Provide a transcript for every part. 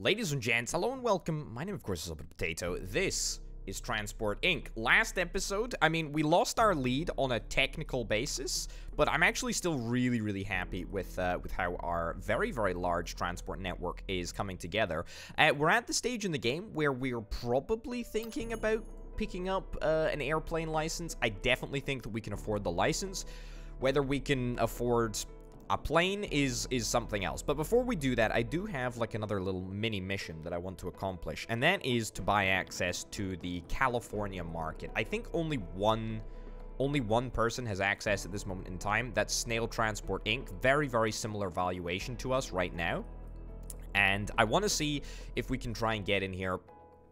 Ladies and gents, hello and welcome. My name, of course, is Open Potato. This is Transport Inc. Last episode, I mean, we lost our lead on a technical basis, but I'm actually still really happy with how our very large transport network is coming together. We're at the stage in the game where we're probably thinking about picking up an airplane license. I definitely think that we can afford the license. Whether we can afford a plane is something else. But before we do that, I do have like another little mini mission that I want to accomplish, and that is to buy access to the California market. I think only one person has access at this moment in time. That's Snail Transport Inc. Very similar valuation to us right now. And I want to see if we can try and get in here,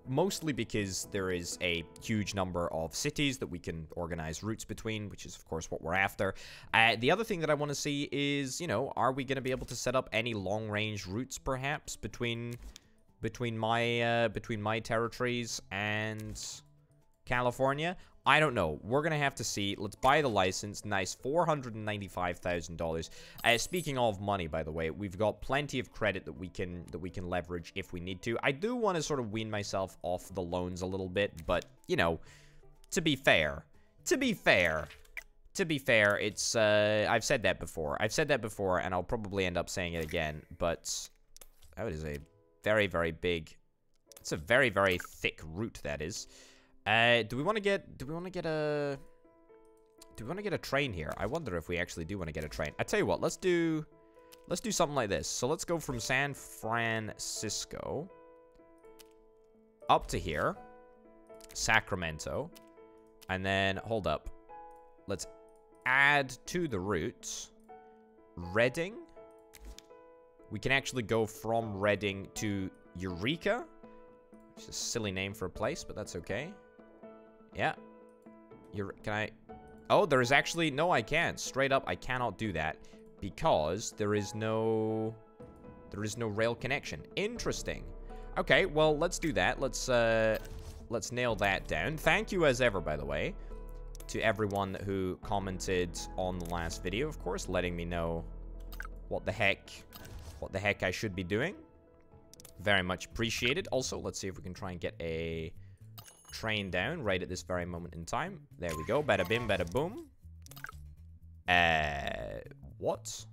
mostly because there is a huge number of cities that we can organize routes between, which is, of course, what we're after. The other thing that I want to see is, you know, are we going to be able to set up any long-range routes, perhaps, between my territories and California? I don't know. We're going to have to see. Let's buy the license. Nice, $495,000. Speaking of money, by the way, we've got plenty of credit that we can leverage if we need to. I do want to sort of wean myself off the loans a little bit, but, you know, to be fair, it's, I've said that before. And I'll probably end up saying it again, but that is a very big, it's a very thick route, that is. Do we want to get a train here? I wonder if we actually do want to get a train. I tell you what, let's do something like this. So let's go from San Francisco up to here, Sacramento, and then hold up. Let's add to the route Redding. We can actually go from Redding to Eureka. It's a silly name for a place, but that's okay. Yeah. Can I? Oh, there is actually... No, I can't. Straight up, I cannot do that because there is no rail connection. Interesting. Okay, well, let's do that. Let's nail that down. Thank you, as ever, by the way, to everyone who commented on the last video, of course, letting me know what the heck I should be doing. Very much appreciated. Also, let's see if we can try and get a train down right at this very moment in time. There we go. Bada bim, bada boom. What?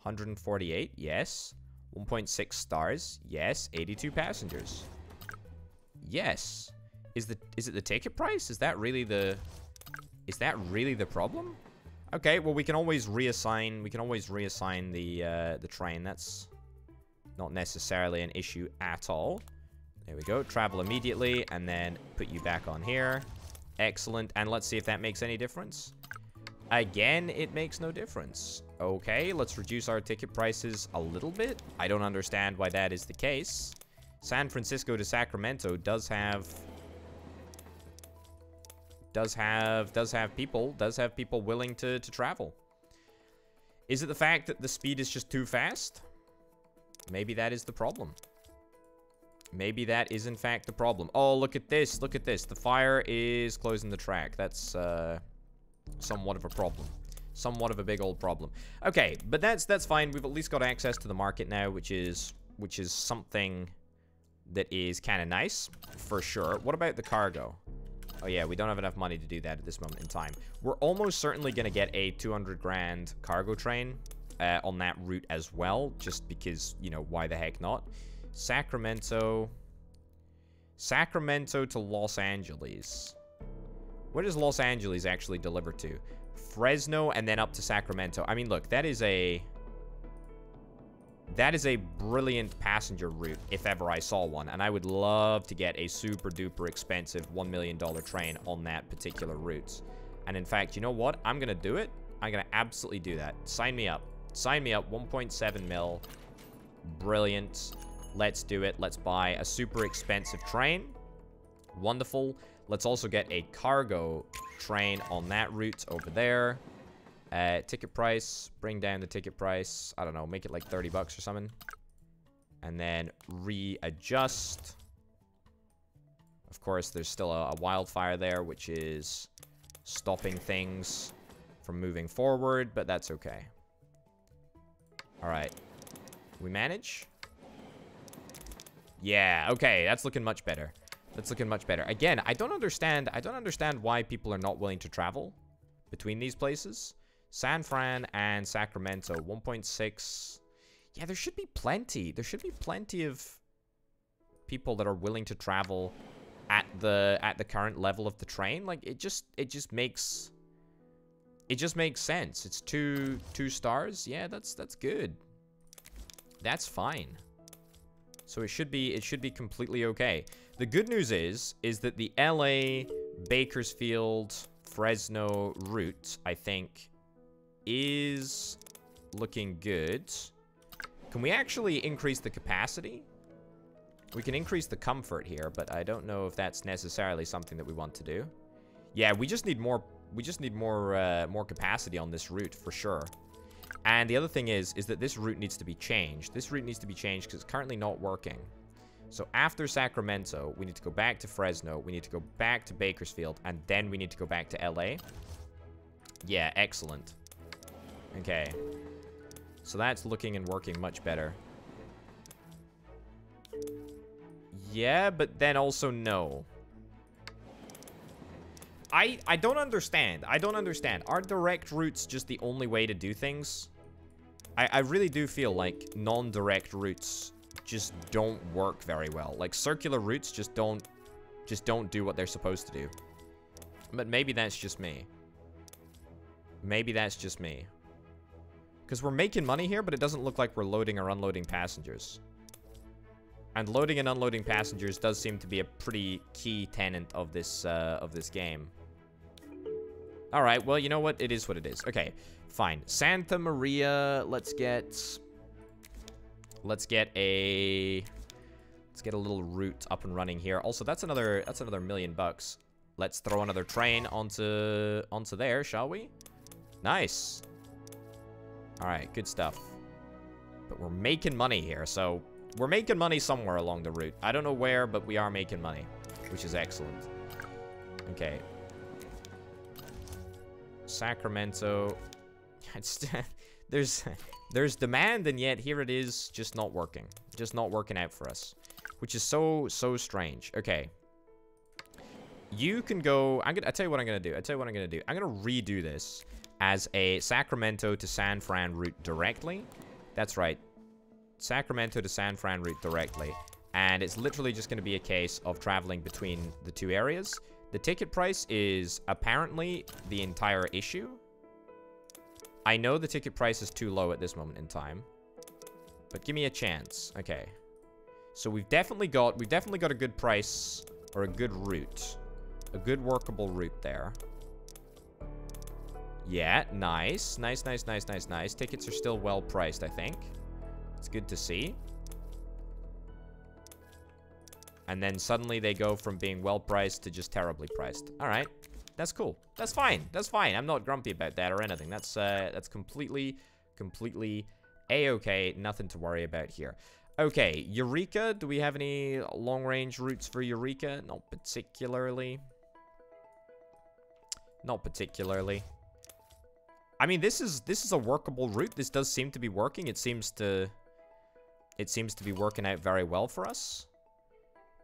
148? Yes. 1.6 stars? Yes. 82 passengers? Yes. Is it the ticket price? Is that really the problem? Okay, well, we can always reassign the train. That's not necessarily an issue at all. There we go. Travel immediately, and then put you back on here. Excellent. And let's see if that makes any difference. Again, it makes no difference. Okay, let's reduce our ticket prices a little bit. I don't understand why that is the case. San Francisco to Sacramento does have people willing to travel. Is it the fact that the speed is just too fast? Maybe that is the problem. Maybe that is, in fact, the problem. Oh, look at this. Look at this. The fire is closing the track. That's somewhat of a problem. Somewhat of a big old problem. Okay, but that's fine. We've at least got access to the market now, which is something that is kind of nice, for sure. What about the cargo? Oh, yeah, we don't have enough money to do that at this moment in time. We're almost certainly going to get a 200 grand cargo train on that route as well, just because, you know, why the heck not? Sacramento to Los Angeles. Where does Los Angeles actually deliver to? Fresno and then up to Sacramento. I mean, look, that is a brilliant passenger route if ever I saw one, and I would love to get a super duper expensive $1 million train on that particular route. And in fact, you know what? I'm gonna do it. I'm gonna absolutely do that. Sign me up. Sign me up. 1.7 mil. Brilliant. Let's do it. Let's buy a super expensive train. Wonderful. Let's also get a cargo train on that route over there. Ticket price. Bring down the ticket price. I don't know. Make it like 30 bucks or something. And then readjust. Of course, there's still a wildfire there, which is stopping things from moving forward, but that's okay. All right. We manage. Yeah, okay, that's looking much better. That's looking much better. Again, I don't understand why people are not willing to travel between these places. San Fran and Sacramento, 1.6. Yeah, there should be plenty. There should be plenty of people that are willing to travel at the current level of the train. Like, it just makes sense. It's two stars. Yeah, that's good. That's fine. So it should be completely okay. The good news is that the LA, Bakersfield, Fresno route, I think, is looking good. Can we actually increase the capacity? We can increase the comfort here, but I don't know if that's necessarily something that we want to do. Yeah, we just need more capacity on this route for sure. And the other thing is that this route needs to be changed. This route needs to be changed because it's currently not working. So after Sacramento, we need to go back to Fresno. We need to go back to Bakersfield. And then we need to go back to LA. Yeah, excellent. Okay. So that's looking and working much better. Yeah, but then also no. I don't understand. I don't understand. Are direct routes just the only way to do things? I really do feel like non-direct routes just don't work very well. Like, circular routes just don't do what they're supposed to do. But maybe that's just me. Maybe that's just me. Because we're making money here, but it doesn't look like we're loading or unloading passengers. And loading and unloading passengers does seem to be a pretty key tenet of this game. All right, well, you know what? It is what it is. Okay, fine. Santa Maria, let's get a little route up and running here. Also, that's another $1 million. Let's throw another train onto there, shall we? Nice. All right, good stuff. But we're making money here, so we're making money somewhere along the route. I don't know where, but we are making money, which is excellent. Okay. Sacramento. There's demand, and yet here it is, just not working. Just not working out for us, which is so strange. Okay. You can go. I tell you what I'm gonna do. I'm gonna redo this as a Sacramento to San Fran route directly. That's right. Sacramento to San Fran route directly. And it's literally just going to be a case of traveling between the two areas. The ticket price is apparently the entire issue. I know the ticket price is too low at this moment in time, but give me a chance. Okay. So we've definitely got a good price, or a good route. A good workable route there. Yeah, nice. Nice. Tickets are still well priced, I think. It's good to see. And then suddenly they go from being well priced to just terribly priced. All right, that's cool. That's fine. That's fine. I'm not grumpy about that or anything. That's completely a-okay. Nothing to worry about here. Okay, Eureka. Do we have any long-range routes for Eureka? Not particularly. Not particularly. I mean, this is a workable route. This does seem to be working. It seems to be working out very well for us.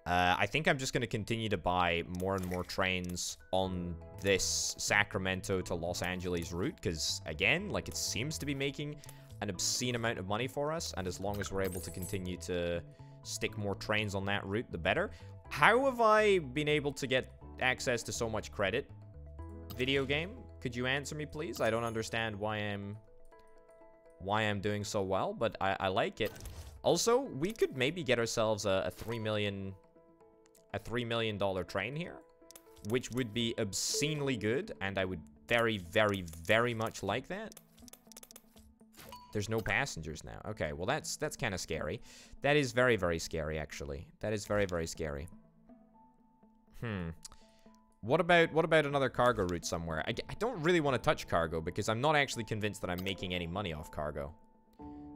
I think I'm just going to continue to buy more and more trains on this Sacramento to Los Angeles route, because, again, like, it seems to be making an obscene amount of money for us, and as long as we're able to continue to stick more trains on that route, the better. How have I been able to get access to so much credit? Video game? Could you answer me, please? I don't understand why I'm doing so well, but I like it. Also, we could maybe get ourselves a $3 million train here, which would be obscenely good, and I would very much like that. There's no passengers now. Okay, well that's kind of scary. That is very scary, actually. That is very scary. What about another cargo route somewhere? I don't really want to touch cargo because I'm not actually convinced that I'm making any money off cargo.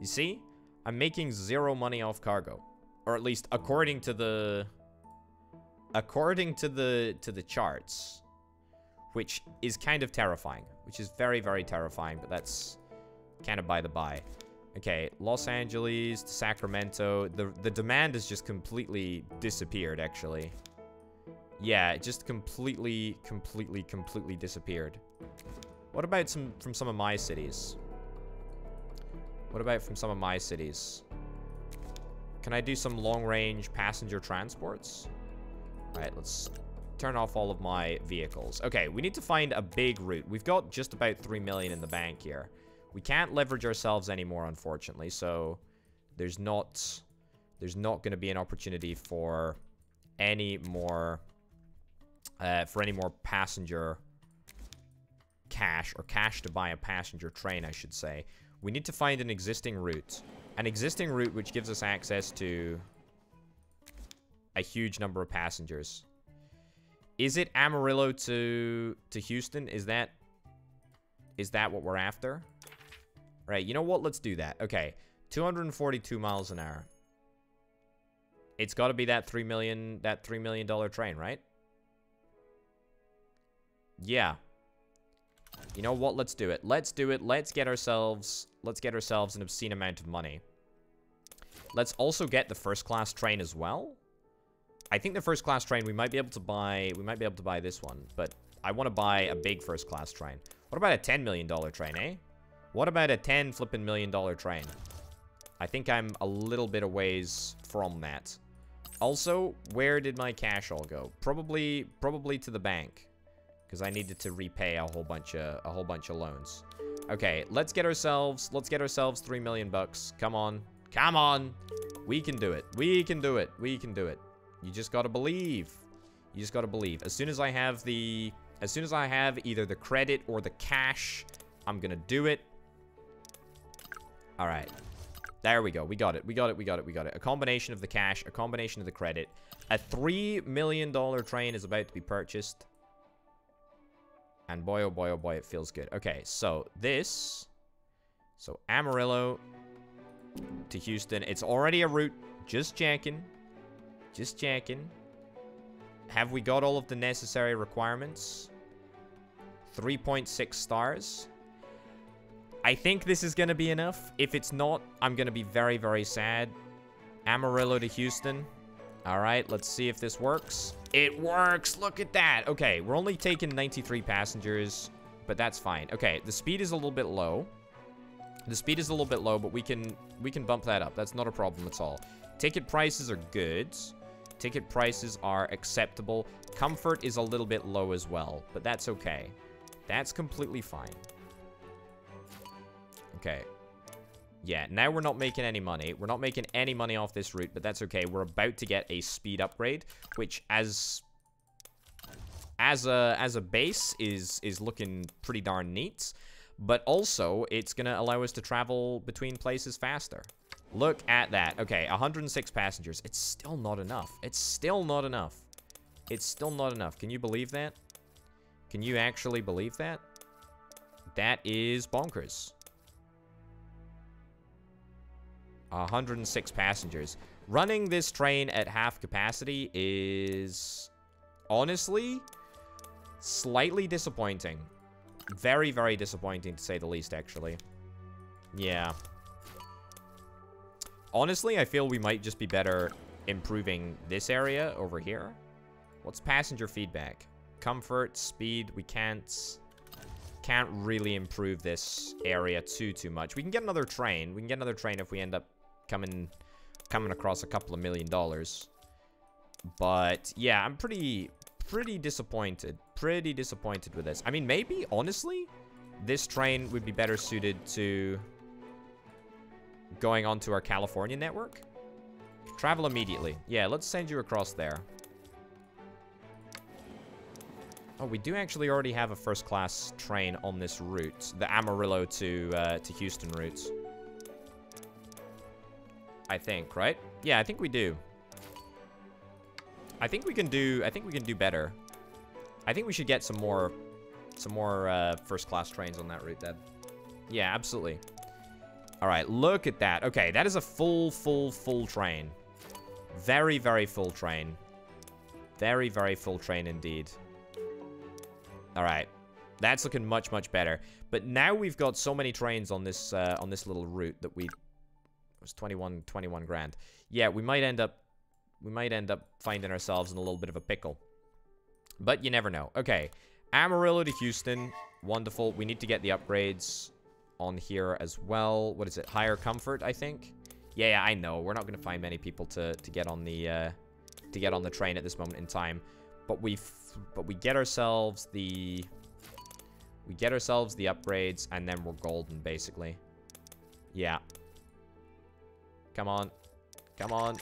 You see? I'm making zero money off cargo, or at least according to the charts, which is kind of terrifying, which is very terrifying, but that's kind of by the by. Okay, Los Angeles to Sacramento. The demand has just completely disappeared, actually. Yeah, it just completely disappeared. What about from some of my cities? What about from some of my cities? Can I do some long-range passenger transports? Alright, let's turn off all of my vehicles. Okay, we need to find a big route. We've got just about 3 million in the bank here. We can't leverage ourselves anymore, unfortunately, so there's not going to be an opportunity for any more passenger cash, or cash to buy a passenger train, I should say. We need to find an existing route. An existing route which gives us access to a huge number of passengers. Is it Amarillo to Houston? Is that what we're after? Right, you know what? Let's do that. Okay, 242 miles an hour. It's got to be that $3 million train, right? Yeah. You know what? Let's do it. Let's do it. Let's get ourselves an obscene amount of money. Let's also get the first class train as well. I think the first class train we might be able to buy this one, but I want to buy a big first class train. What about a $10 million train, eh? What about a $10 million train? I think I'm a little bit a ways from that. Also, where did my cash all go? Probably to the bank, because I needed to repay a whole bunch of loans. Okay, let's get ourselves 3 million bucks. Come on. Come on. We can do it. We can do it. We can do it. You just got to believe. You just got to believe. As soon as I have either the credit or the cash, I'm going to do it. All right. There we go. We got it. We got it. We got it. We got it. A combination of the cash, a combination of the credit. A $3 million train is about to be purchased. And boy, oh boy, it feels good. Okay, so Amarillo to Houston. It's already a route. Just checking. Just checking. Have we got all of the necessary requirements? 3.6 stars. I think this is going to be enough. If it's not, I'm going to be very, very sad. Amarillo to Houston. All right, let's see if this works. It works. Look at that. Okay, we're only taking 93 passengers, but that's fine. Okay, the speed is a little bit low. The speed is a little bit low, but we can bump that up. That's not a problem at all. Ticket prices are good. Ticket prices are acceptable. Comfort is a little bit low as well, but that's okay. That's completely fine. Okay. Yeah, now we're not making any money. We're not making any money off this route, but that's okay. We're about to get a speed upgrade, which as a base is looking pretty darn neat. But also, it's going to allow us to travel between places faster. Look at that. Okay, 106 passengers. It's still not enough. It's still not enough. It's still not enough. Can you believe that? Can you actually believe that? That is bonkers. 106 passengers. Running this train at half capacity is honestly slightly disappointing. Very, very disappointing to say the least, actually. Yeah. Honestly, I feel we might just be better improving this area over here. What's passenger feedback? Comfort, speed, we can't really improve this area too much. We can get another train. We can get another train if we end up coming across a couple of $1 million. But yeah, I'm pretty disappointed. Pretty disappointed with this. I mean, maybe, honestly, this train would be better suited to going onto our California network. Travel immediately. Yeah, let's send you across there. Oh, we do actually already have a first-class train on this route. The Amarillo to Houston route. I think, right? Yeah, I think we do. I think we can do better. I think we should get some more first-class trains on that route then. Yeah, absolutely. All right, look at that. Okay, that is a full train. Very, very full train. Very, very full train indeed. All right, that's looking much better. But now we've got so many trains on this little route that It was 21 grand. Yeah, we might end up finding ourselves in a little bit of a pickle. But you never know. Okay. Amarillo to Houston. Wonderful. We need to get the upgrades on here as well. What is it? Higher comfort, I think. Yeah, I know. We're not going to find many people to get on the train at this moment in time. But we get ourselves the upgrades, and then we're golden, basically. Yeah. Come on. Come on.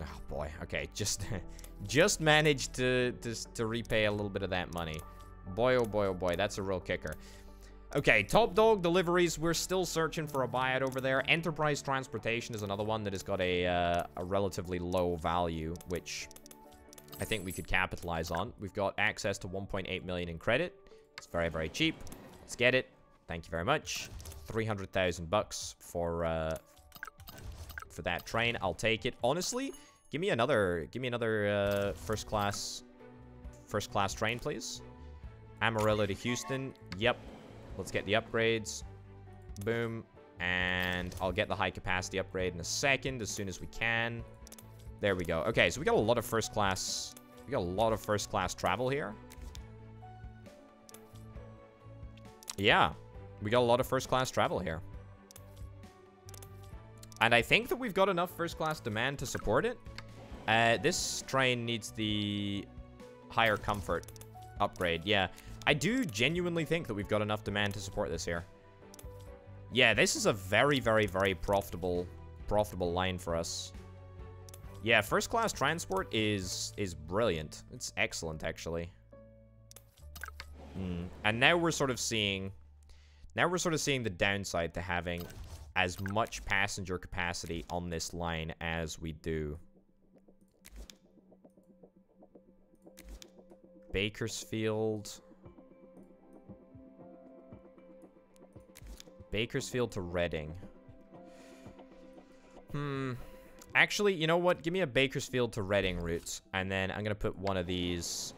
Oh, boy. Okay, just managed to repay a little bit of that money. Boy, oh boy, oh boy. That's a real kicker. Okay, Top Dog Deliveries. We're still searching for a buyout over there. Enterprise Transportation is another one that has got a relatively low value, which I think we could capitalize on. We've got access to 1.8 million in credit. It's very, very cheap. Let's get it. Thank you very much. 300,000 bucks for that train. I'll take it. Honestly, give me another first class train, please. Amarillo to Houston. Yep. Let's get the upgrades. Boom. And I'll get the high capacity upgrade in a second, as soon as we can. There we go. Okay, so we got a lot of first class. We got a lot of first class travel here. Yeah. We got a lot of first class travel here. And I think that we've got enough first class demand to support it. This train needs the higher comfort upgrade. Yeah. I do genuinely think that we've got enough demand to support this here. Yeah, this is a very, very, very profitable line for us. Yeah, first class transport is brilliant. It's excellent, actually. And now we're sort of seeing the downside to having as much passenger capacity on this line as we do. Bakersfield to Reading. Actually, you know what? Give me a Bakersfield to Reading route, and then I'm gonna put one of those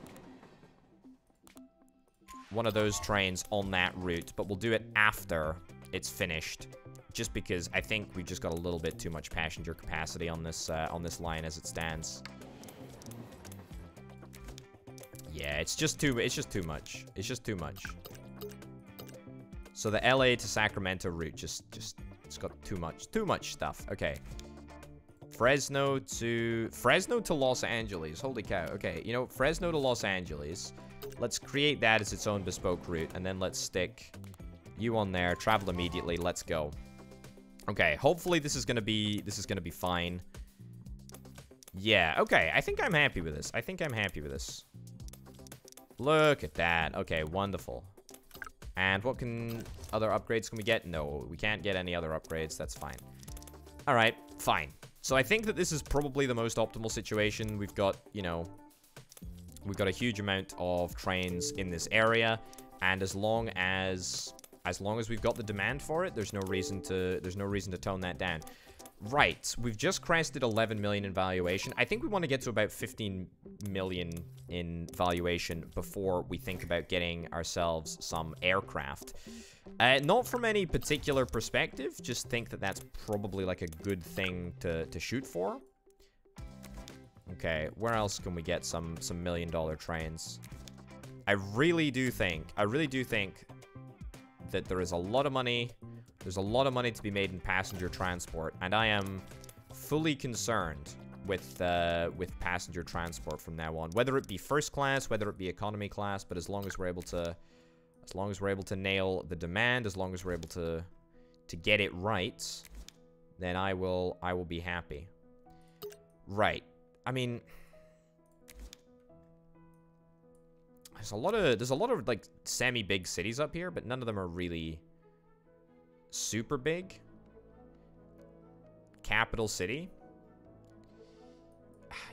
trains on that route, but we'll do it after it's finished, just because I think we've just got a little bit too much passenger capacity on this line as it stands. Yeah, it's just too much. It's just too much. So the LA to Sacramento route it's got too much stuff. Okay. Fresno to Los Angeles. Holy cow. Okay, you know, Fresno to Los Angeles. Let's create that as its own bespoke route, and then let's stick you on there. Travel immediately. Let's go. Okay, hopefully this is gonna be fine. Yeah, okay. I think I'm happy with this. Look at that. Okay, wonderful. And what other upgrades can we get? No, we can't get any other upgrades. That's fine. All right, fine. So I think that this is probably the most optimal situation. We've got, you know, we've got a huge amount of trains in this area, and as long as we've got the demand for it, there's no reason to tone that down. Right, we've just crested 11 million in valuation. I think we want to get to about 15 million in valuation before we think about getting ourselves some aircraft. Not from any particular perspective, just think that that's probably like a good thing to shoot for. Okay, where else can we get some $1 million trains? I really do think that there is a lot of money. There's a lot of money to be made in passenger transport, and I am fully concerned with passenger transport from now on. Whether it be first class, whether it be economy class, but as long as we're able to nail the demand, as long as we're able to get it right, then I will be happy. Right. I mean, there's a lot of like semi-big cities up here, but none of them are really super big. Capital city.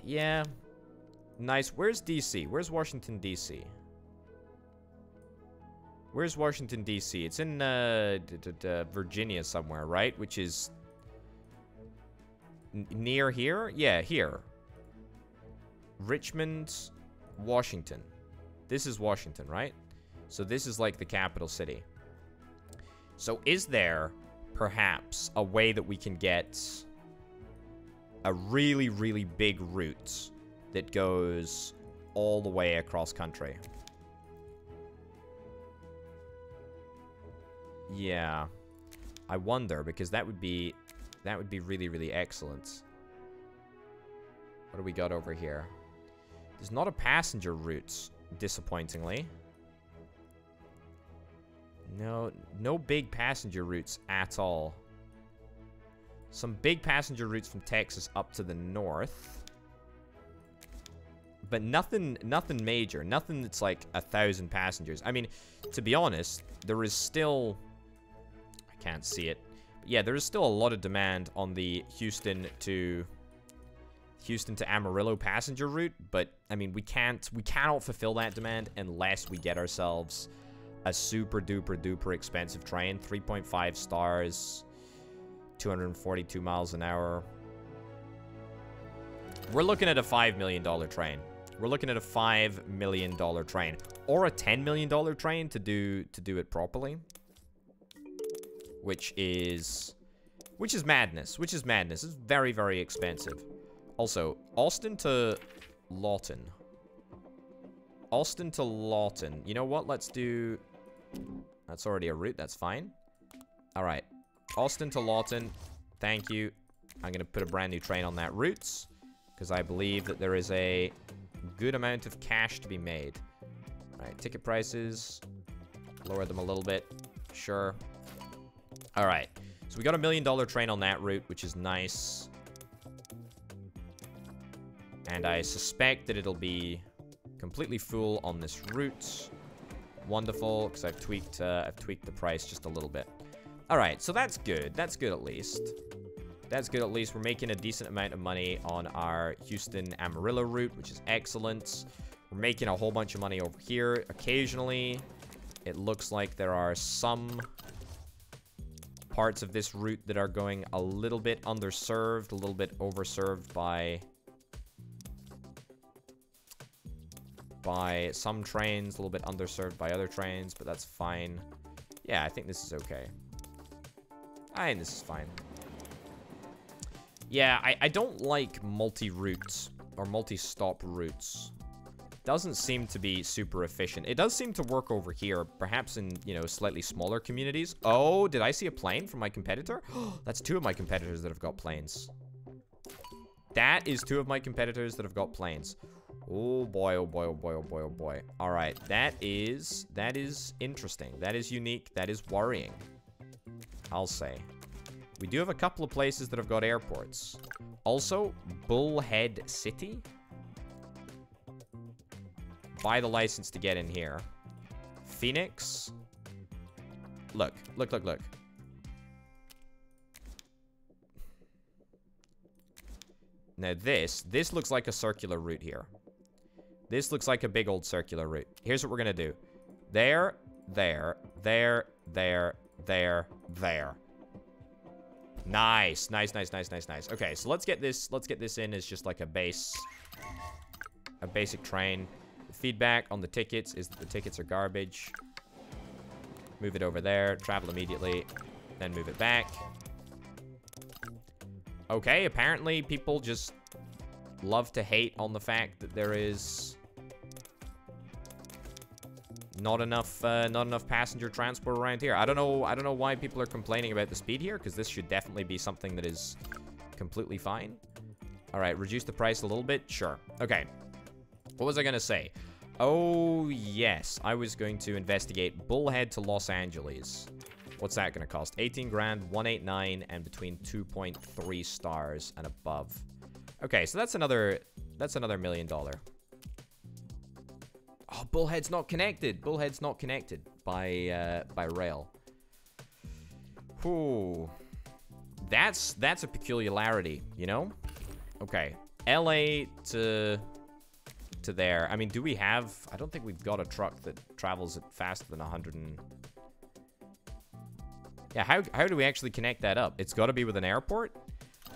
Yeah. Nice. Where's DC? Where's Washington, DC? Where's Washington, DC? It's in Virginia somewhere, right? Which is near here? Yeah, here. Richmond, Washington. This is Washington, right? So this is like the capital city. So is there perhaps a way that we can get a really, really big route that goes all the way across country. Yeah. I wonder, because that would be really, really excellent. What do we got over here? There's not a passenger route, disappointingly. No big passenger routes at all. Some big passenger routes from Texas up to the north. But nothing major. Nothing that's like 1,000 passengers. I mean, to be honest, there is still... I can't see it. But yeah, there is still a lot of demand on the Houston to Amarillo passenger route. But, I mean, we cannot fulfill that demand unless we get ourselves a super duper duper expensive train. 3.5 stars, 242 miles an hour. We're looking at a $5 million train. We're looking at a $5 million train. Or a $10 million train to do it properly. Which is madness. Which is madness. It's very, very expensive. Also, Austin to Lawton. Austin to Lawton. You know what? Let's do... That's already a route. That's fine. Alright. Austin to Lawton. Thank you. I'm going to put a brand new train on that route. Because I believe that there is a good amount of cash to be made. Alright. Ticket prices. Lower them a little bit. Sure. Alright. So we got $1 million train on that route, which is nice. And I suspect that it'll be completely full on this route. Wonderful, because I've tweaked the price just a little bit. Alright, so that's good. That's good at least. That's good at least. We're making a decent amount of money on our Houston-Amarillo route, which is excellent. We're making a whole bunch of money over here. Occasionally, it looks like there are some parts of this route that are going a little bit underserved, a little bit overserved by some trains, a little bit underserved by other trains, but that's fine. Yeah, I think this is okay. I think this is fine. Yeah, I don't like multi-routes or multi-stop routes. Doesn't seem to be super efficient. It does seem to work over here, perhaps in, you know, slightly smaller communities. Oh, did I see a plane from my competitor? That's two of my competitors that have got planes. That is two of my competitors that have got planes. Oh boy, oh boy, oh boy, oh boy, oh boy. Alright, that is interesting. That is unique. That is worrying, I'll say. We do have a couple of places that have got airports. Also, Bullhead City. Buy the license to get in here. Phoenix. Look, look, look, look. Now this looks like a circular route here. This looks like a big old circular route. Here's what we're gonna do. There, there, there, there, there, there. Nice, nice, nice, nice, nice, nice. Okay, so let's get this in as just like a basic train. The feedback on the tickets is that the tickets are garbage. Move it over there, travel immediately, then move it back. Okay, apparently people just love to hate on the fact that there is not enough passenger transport around here. I don't know why people are complaining about the speed here, because this should definitely be something that is completely fine. All right, reduce the price a little bit. Sure. Okay. What was I gonna say? Oh yes, I was going to investigate Bullhead to Los Angeles. What's that gonna cost? 18 grand, 189, and between 2.3 stars and above. Okay, so that's another $1 million. Oh, Bullhead's not connected. Bullhead's not connected by rail. Ooh. That's a peculiarity, you know? Okay. LA to there. I mean, do we have... I don't think we've got a truck that travels at faster than 100 and... Yeah, how do we actually connect that up? It's got to be with an airport?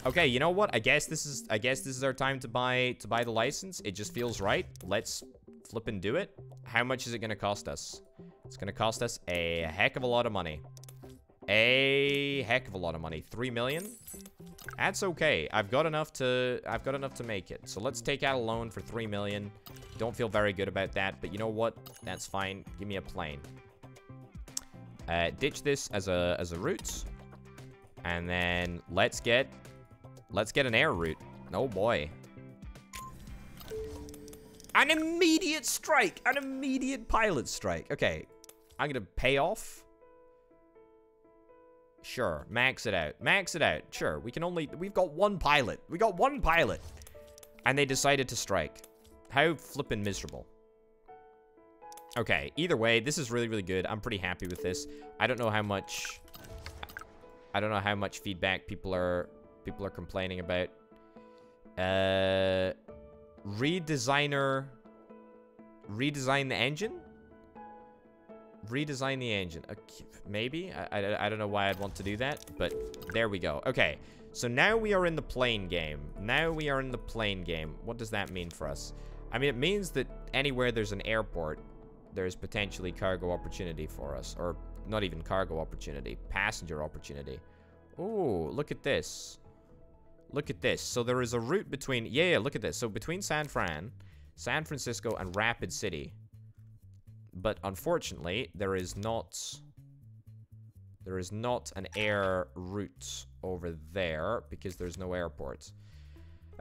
Okay, you know what? I guess this is our time to buy the license. It just feels right. Let's flip and do it. How much is it going to cost us? It's going to cost us a heck of a lot of money. A heck of a lot of money. 3 million? That's okay. I've got enough to make it. So let's take out a loan for 3 million. Don't feel very good about that, but you know what? That's fine. Give me a plane. Ditch this as a route. And then let's get an air route. Oh boy. An immediate strike. An immediate pilot strike. Okay. I'm gonna pay off. Sure. Max it out. Max it out. Sure. We've got one pilot. We got one pilot. And they decided to strike. How flippin' miserable. Okay. Either way, this is really, really good. I'm pretty happy with this. I don't know how much feedback people are complaining about. Redesign the engine? Redesign the engine. Okay, maybe? I don't know why I'd want to do that, but there we go. Okay, so now we are in the plane game. What does that mean for us? I mean, it means that anywhere there's an airport, there's potentially cargo opportunity for us. Or not even cargo opportunity, passenger opportunity. Oh, look at this. Look at this. So there is a route between... Yeah, look at this. So between San Francisco, and Rapid City. But unfortunately, there is not an air route over there because there's no airport.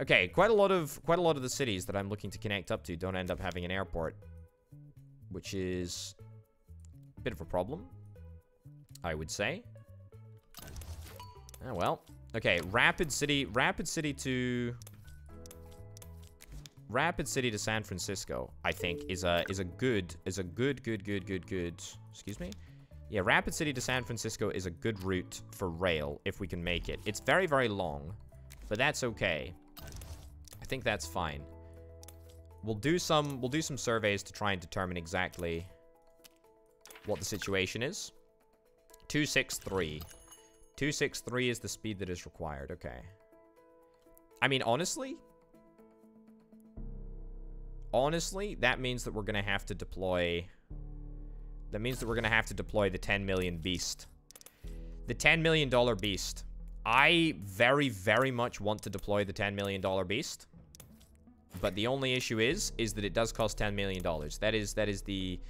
Okay, quite a lot of the cities that I'm looking to connect up to don't end up having an airport, which is a bit of a problem, I would say. Oh well. Okay, Rapid City to San Francisco, I think is a good. Excuse me. Yeah, Rapid City to San Francisco is a good route for rail if we can make it. It's very, very long, but that's okay. I think that's fine. We'll do some surveys to try and determine exactly what the situation is. 263. 263 is the speed that is required. Okay. I mean, honestly, that means that we're gonna have to deploy. That means that we're gonna have to deploy the 10 million beast. The $10 million beast. I very, very much want to deploy the $10 million beast. But the only issue is that it does cost $10 million. That is the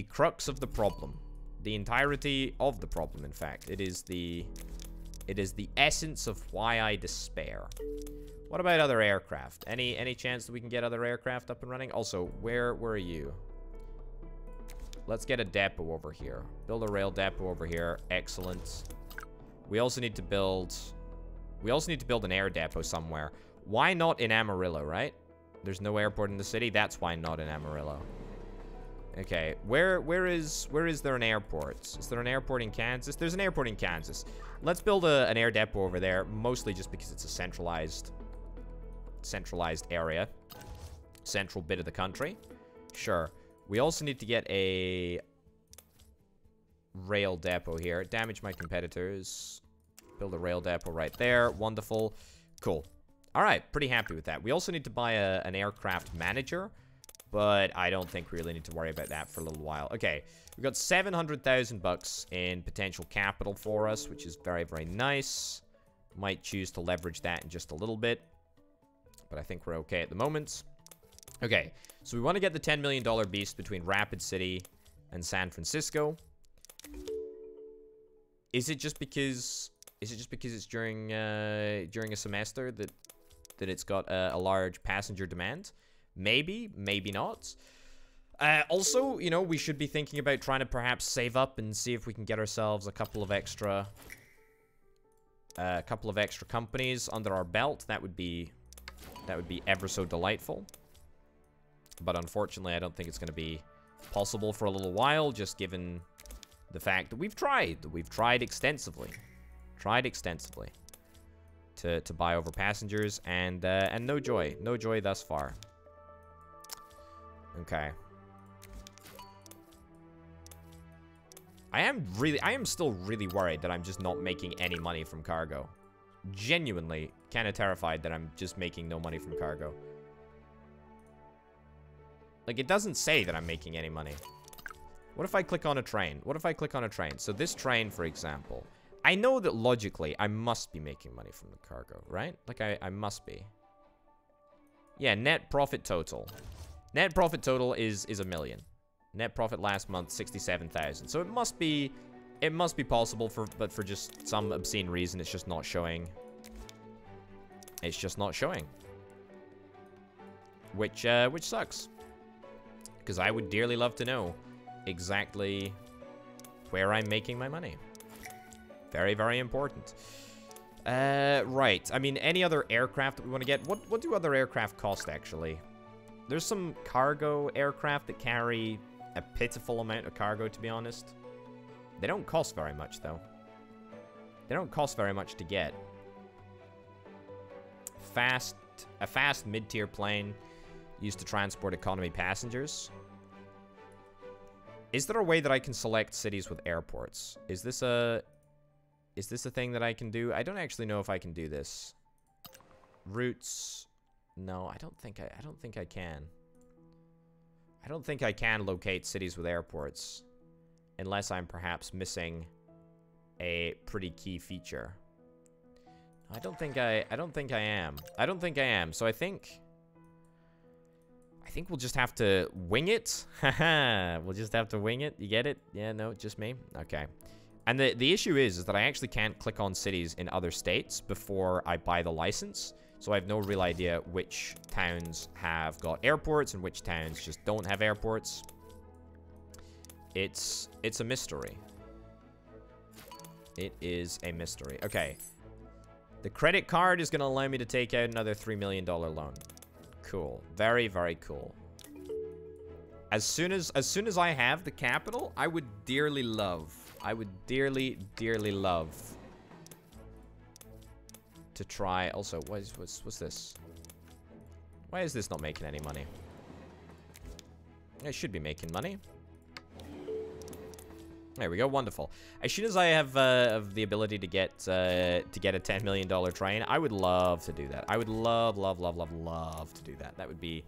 crux of the problem. The entirety of the problem, in fact. It is the essence of why I despair. What about other aircraft? Any chance that we can get other aircraft up and running? Also, where are you? Let's get a depot over here. Build a rail depot over here. Excellent. We also need to build an air depot somewhere. Why not in Amarillo, right? There's no airport in the city. That's why not in Amarillo. Okay, where is there an airport? Is there an airport in Kansas? There's an airport in Kansas. Let's build an air depot over there, mostly just because it's a centralized area. Central bit of the country. Sure. We also need to get a rail depot here. Damage my competitors. Build a rail depot right there. Wonderful. Cool. Alright, pretty happy with that. We also need to buy an aircraft manager, but I don't think we really need to worry about that for a little while. Okay, we've got 700,000 bucks in potential capital for us, which is very, very nice. Might choose to leverage that in just a little bit, but I think we're okay at the moment. Okay, so we want to get the $10 million beast between Rapid City and San Francisco. Is it just because it's during a semester that it's got a large passenger demand? Maybe, maybe not. Also, you know, we should be thinking about trying to perhaps save up and see if we can get ourselves a couple of extra companies under our belt. That would be ever so delightful. But unfortunately, I don't think it's going to be possible for a little while, just given the fact that we've tried extensively. To buy over passengers, and no joy thus far. Okay. I am still really worried that I'm just not making any money from cargo. Genuinely kind of terrified that I'm just making no money from cargo. Like, it doesn't say that I'm making any money. What if I click on a train? So this train, for example, I know that logically, I must be making money from the cargo, right? Like, I must be. Yeah, net profit total. Net profit total is $1 million. Net profit last month, 67,000. So it must be possible but for just some obscene reason, it's just not showing. It's just not showing. Which sucks. Because I would dearly love to know exactly where I'm making my money. Very, very important. Right. I mean, any other aircraft that we want to get? What do other aircraft cost, actually? There's some cargo aircraft that carry a pitiful amount of cargo, to be honest. They don't cost very much, though. They don't cost very much to get. A fast mid-tier plane used to transport economy passengers. Is there a way that I can select cities with airports? Is this a thing that I can do? I don't actually know if I can do this. Routes. No, I don't think I can. I don't think I can locate cities with airports unless I'm perhaps missing a pretty key feature. I don't think I am. So I think we'll just have to wing it. Haha, we'll just have to wing it. You get it? Yeah, no, just me. Okay. And the issue is that I actually can't click on cities in other states before I buy the license. So I have no real idea which towns have got airports and which towns just don't have airports. It's a mystery. It is a mystery. Okay. The credit card is going to allow me to take out another $3 million loan. Cool. Very, very cool. As soon as I have the capital, I would dearly love to try. Also, what's this? Why is this not making any money? I should be making money. There we go. Wonderful. As soon as I have the ability to get a $10 million train, I would love to do that. I would love to do that. That would be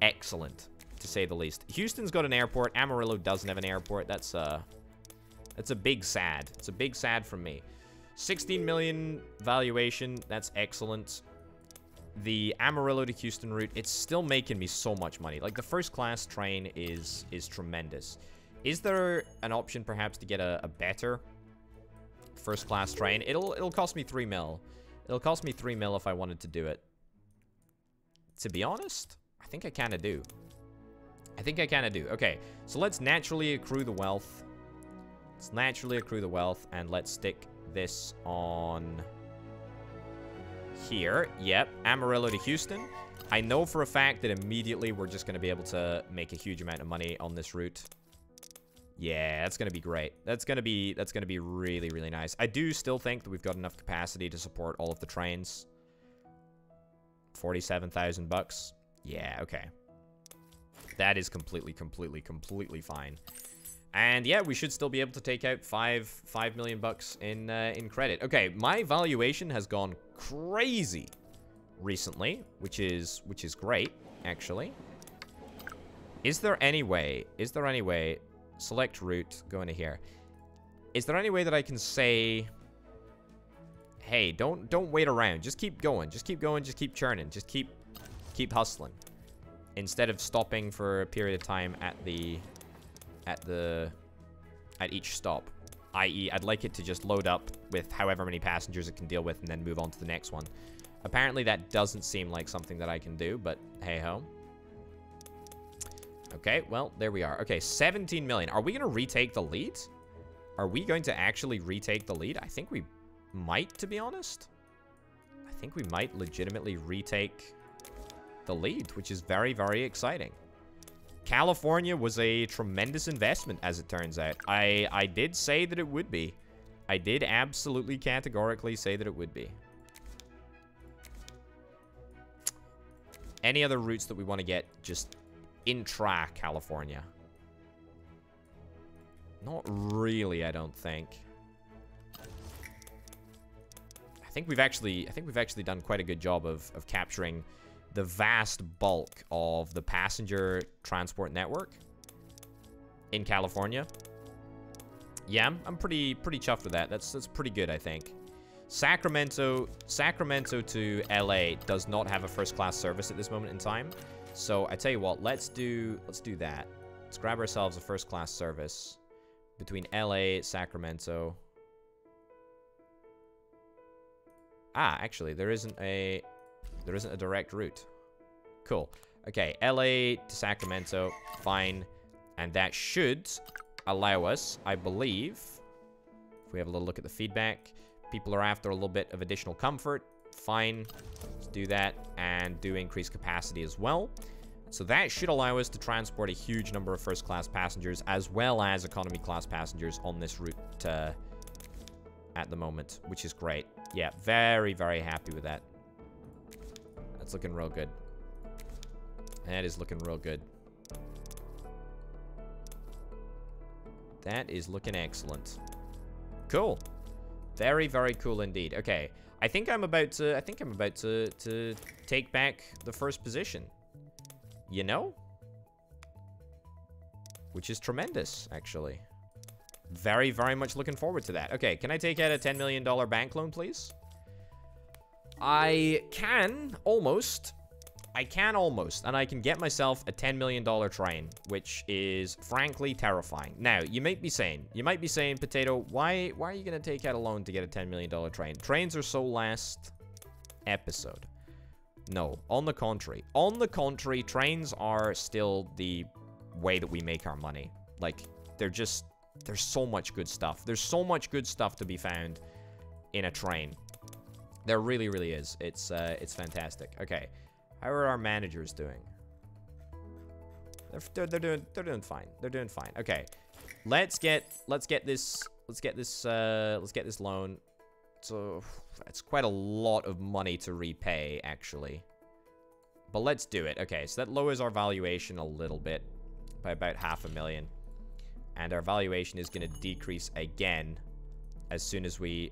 excellent, to say the least. Houston's got an airport. Amarillo doesn't have an airport. That's a big sad. It's a big sad from me. 16 million valuation. That's excellent. The Amarillo to Houston route, it's still making me so much money. Like, the first class train is tremendous. Is there an option perhaps to get a better first class train? It'll cost me 3 mil. It'll cost me 3 mil if I wanted to do it. To be honest, I think I kind of do. Okay, so let's naturally accrue the wealth. And let's stick this on here. Yep, Amarillo to Houston. I know for a fact that immediately we're just going to be able to make a huge amount of money on this route. Yeah, that's going to be great. That's going to be really, really nice. I do still think that we've got enough capacity to support all of the trains. 47,000 bucks. Yeah, okay. That is completely fine. And yeah, we should still be able to take out 5 million bucks in credit. Okay, my valuation has gone crazy recently, which is great, actually. Is there any way select route, go into here. Is there any way that I can say, hey, don't wait around, just keep going, just keep churning, just keep hustling, instead of stopping for a period of time at each stop? I.e., I'd like it to just load up with however many passengers it can deal with and then move on to the next one. Apparently that doesn't seem like something that I can do, but hey ho. Okay, well, there we are. Okay, 17 million. Are we going to retake the lead? Are we going to actually retake the lead? I think we might, to be honest. I think we might legitimately retake the lead, which is very, very exciting. California was a tremendous investment, as it turns out. I did say that it would be. I did absolutely categorically say that it would be. Any other routes that we want to get just intra-California? Not really, I don't think. I think we've actually done quite a good job of capturing the vast bulk of the passenger transport network in California. Yeah, I'm pretty chuffed with that. That's pretty good, I think. Sacramento to LA does not have a first-class service at this moment in time. So I tell you what, let's do that. Let's grab ourselves a first-class service between LA, Sacramento. Ah, actually, there isn't a direct route. Cool. Okay, LA to Sacramento, fine. And that should allow us, I believe, if we have a little look at the feedback, people are after a little bit of additional comfort. Fine. Let's do that and do increased capacity as well. So that should allow us to transport a huge number of first-class passengers as well as economy-class passengers on this route at the moment, which is great. Yeah, very, very happy with that. That's looking real good. That is looking real good. That is looking excellent. Cool. Very, very cool indeed. Okay. I think I'm about to take back the first position. You know? Which is tremendous, actually. Very, very much looking forward to that. Okay, can I take out a $10 million bank loan, please? I can almost, and I can get myself a $10 million train, which is frankly terrifying. Now, you might be saying, Potato, why are you going to take out a loan to get a $10 million train? Trains are so last episode. No, on the contrary. On the contrary, trains are still the way that we make our money. Like, there's so much good stuff. There's so much good stuff to be found in a train. There really, really is. It's fantastic. Okay. How are our managers doing? They're doing fine. They're doing fine. Okay. Let's get this loan. So it's quite a lot of money to repay, actually. But let's do it. Okay, so that lowers our valuation a little bit by about $500,000. And our valuation is going to decrease again as soon as we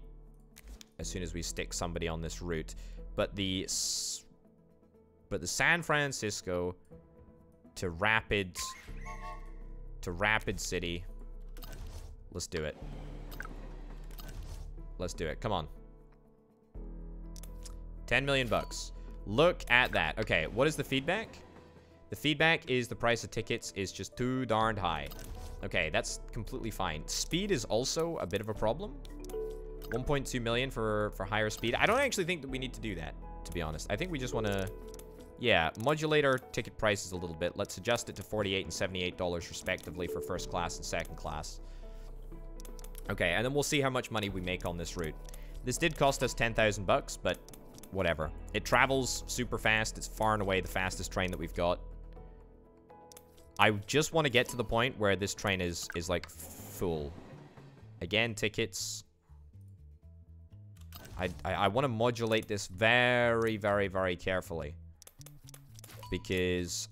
stick somebody on this route. But the San Francisco to Rapid City. Let's do it. Let's do it. Come on. 10 million bucks. Look at that. Okay, what is the feedback? The feedback is the price of tickets is just too darned high. Okay, that's completely fine. Speed is also a bit of a problem. 1.2 million for higher speed. I don't actually think that we need to do that, to be honest. I think we just want to, yeah, modulate our ticket prices a little bit. Let's adjust it to $48 and $78 respectively for first class and second class. Okay, and then we'll see how much money we make on this route. This did cost us 10,000 bucks, but whatever. It travels super fast. It's far and away the fastest train that we've got. I just want to get to the point where this train is like full. Again, tickets. I want to modulate this very, very, very carefully, because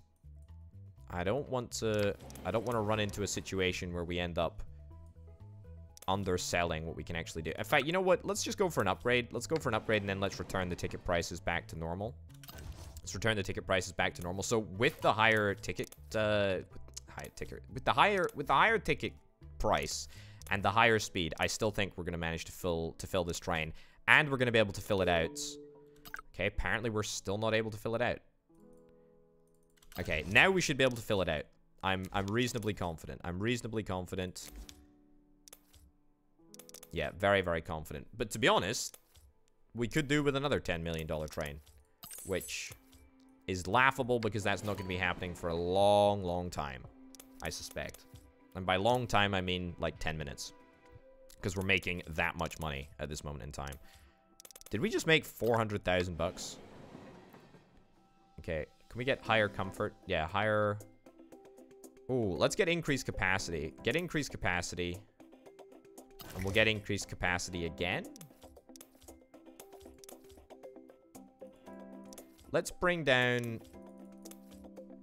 I don't want to run into a situation where we end up underselling what we can actually do. In fact, you know what? Let's just go for an upgrade. Let's go for an upgrade, and then let's return the ticket prices back to normal. Let's return the ticket prices back to normal. So with the higher ticket, with the higher ticket price and the higher speed, I still think we're gonna manage to fill this train, and we're gonna be able to fill it out. Okay, apparently we're still not able to fill it out. Okay, now we should be able to fill it out. I'm reasonably confident. I'm reasonably confident. Yeah, very, very confident. But to be honest, we could do with another $10 million train, which is laughable because that's not going to be happening for a long, long time, I suspect. And by long time, I mean like 10 minutes, because we're making that much money at this moment in time. Did we just make 400,000 bucks? Okay, can we get higher comfort? Yeah, higher. Ooh, let's get increased capacity. Get increased capacity. And we'll get increased capacity again. Let's bring down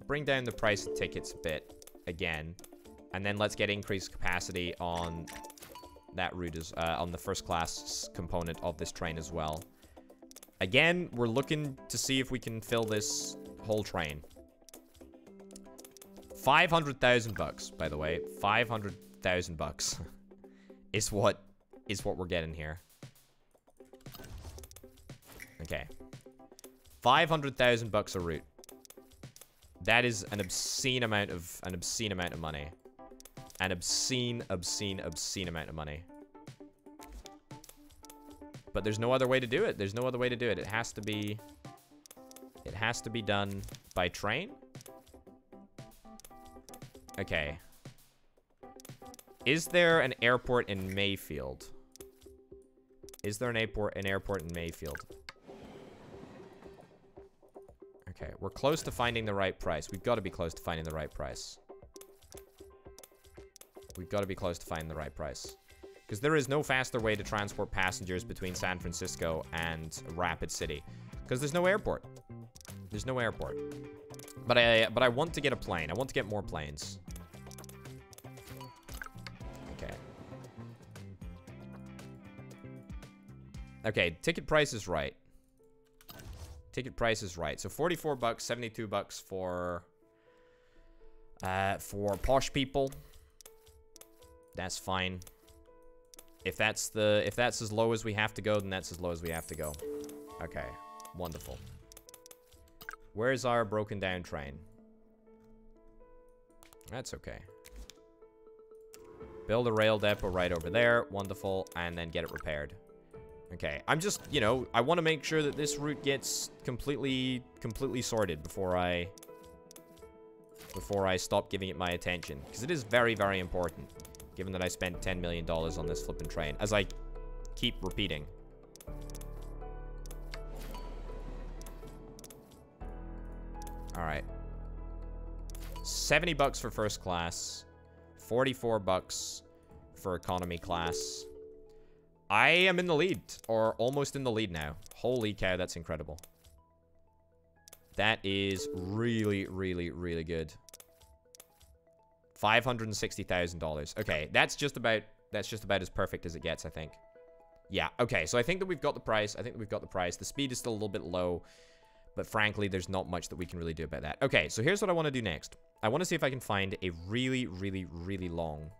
the price of tickets a bit again. And then let's get increased capacity on that route, on the first class component of this train as well. Again, we're looking to see if we can fill this whole train. 500,000 bucks, by the way. 500,000 bucks. is what we're getting here. Okay. 500,000 bucks a route. That is an obscene amount of money. An obscene amount of money. But there's no other way to do it. There's no other way to do it. It has to be done by train. Okay. Is there an airport in Mayfield? Is there an airport in Mayfield? Okay, we're close to finding the right price. We've got to be close to finding the right price. We've got to be close to finding the right price. Because there is no faster way to transport passengers between San Francisco and Rapid City. Because there's no airport. There's no airport. But I want to get a plane. I want to get more planes. Okay. Okay, ticket price is right. Ticket price is right. So 44 bucks, 72 bucks for posh people. That's fine. If that's as low as we have to go, then that's as low as we have to go. Okay, wonderful. Where's our broken down train? That's okay. Build a rail depot right over there. Wonderful. And then get it repaired. Okay, I'm just, you know, I want to make sure that this route gets completely sorted before I stop giving it my attention. Because it is very, very important. Given that I spent $10 million on this flipping train. As I keep repeating. Alright. 70 bucks for first class. 44 bucks for economy class. I am in the lead. Or almost in the lead now. Holy cow, that's incredible. That is really, really, really good. $560,000. Okay, that's just about as perfect as it gets, I think. Yeah, okay, so I think that we've got the price. The speed is still a little bit low, but frankly, there's not much that we can really do about that. Okay, so here's what I want to do next. I want to see if I can find a really, really, really long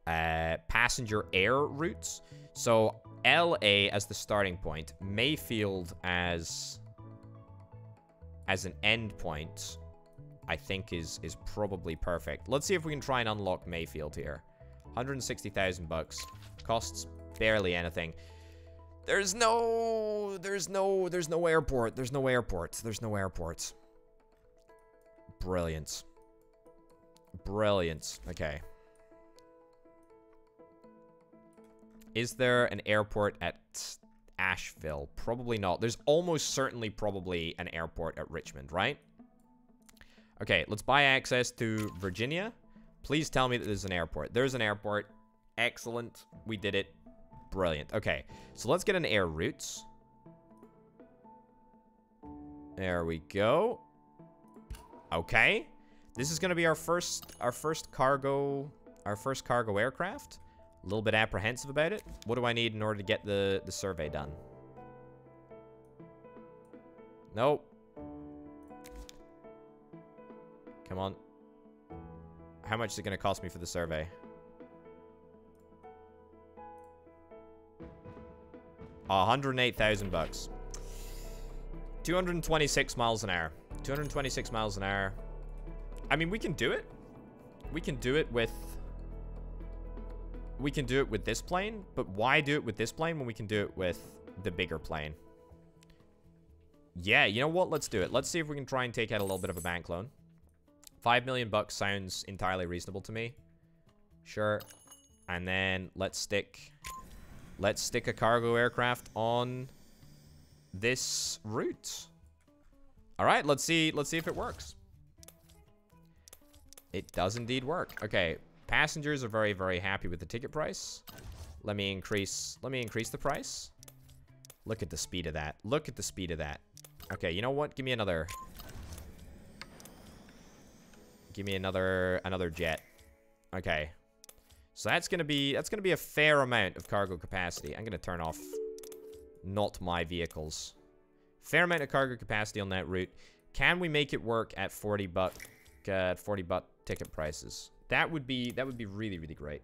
passenger air routes. So LA as the starting point, Mayfield as an end point, I think is probably perfect. Let's see if we can try and unlock Mayfield here. 160,000 bucks. Costs barely anything. There's no airport. There's no airport. Brilliant. Okay. Is there an airport at Asheville? Probably not. There's almost certainly probably an airport at Richmond, right? Okay, let's buy access to Virginia. Please tell me that there's an airport. There's an airport. Excellent. We did it. Brilliant. Okay, so let's get an air route. There we go. Okay. This is going to be our first cargo aircraft. A little bit apprehensive about it. What do I need in order to get the survey done? Nope. Come on. How much is it going to cost me for the survey? $108,000. 226 miles an hour. 226 miles an hour. I mean, we can do it. We can do it with this plane, but why do it with this plane when we can do it with the bigger plane? Yeah, you know what? Let's do it. Let's see if we can try and take out a little bit of a bank loan. 5 million bucks sounds entirely reasonable to me. Sure. And then let's stick a cargo aircraft on this route. All right, let's see if it works. It does indeed work. Okay, passengers are very, very happy with the ticket price. Let me increase the price. Look at the speed of that. Look at the speed of that. Okay, you know what? Give me another jet. Okay. So that's gonna be a fair amount of cargo capacity. I'm gonna turn off not my vehicles. Fair amount of cargo capacity on that route. Can we make it work at 40 buck ticket prices? That would be really, really great.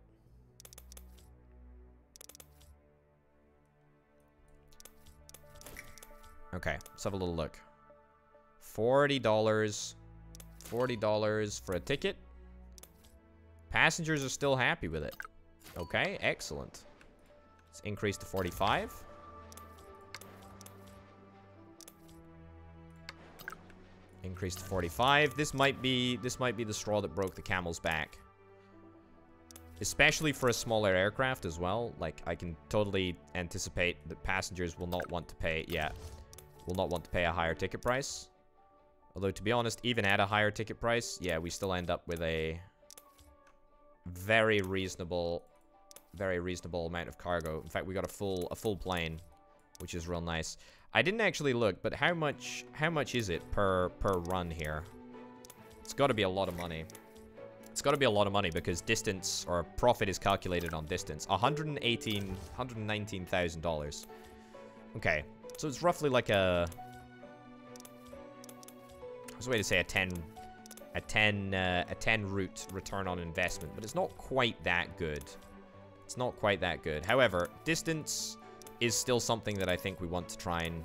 Okay, let's have a little look. $40. $40 for a ticket. Passengers are still happy with it. Okay, excellent. Let's increase to 45. Increase to 45. This might be the straw that broke the camel's back. Especially for a smaller aircraft as well. Like, I can totally anticipate that passengers will not want to pay, will not want to pay a higher ticket price. Although, to be honest, even at a higher ticket price, yeah, we still end up with a very reasonable amount of cargo. In fact, we got a full plane, which is real nice. I didn't actually look, but how much is it per run here? It's got to be a lot of money. It's got to be a lot of money because distance or profit is calculated on distance. $119,000. Okay, so it's roughly like a. What's the way to say a 10 route return on investment, but it's not quite that good. It's not quite that good. However, distance is still something that I think we want to try and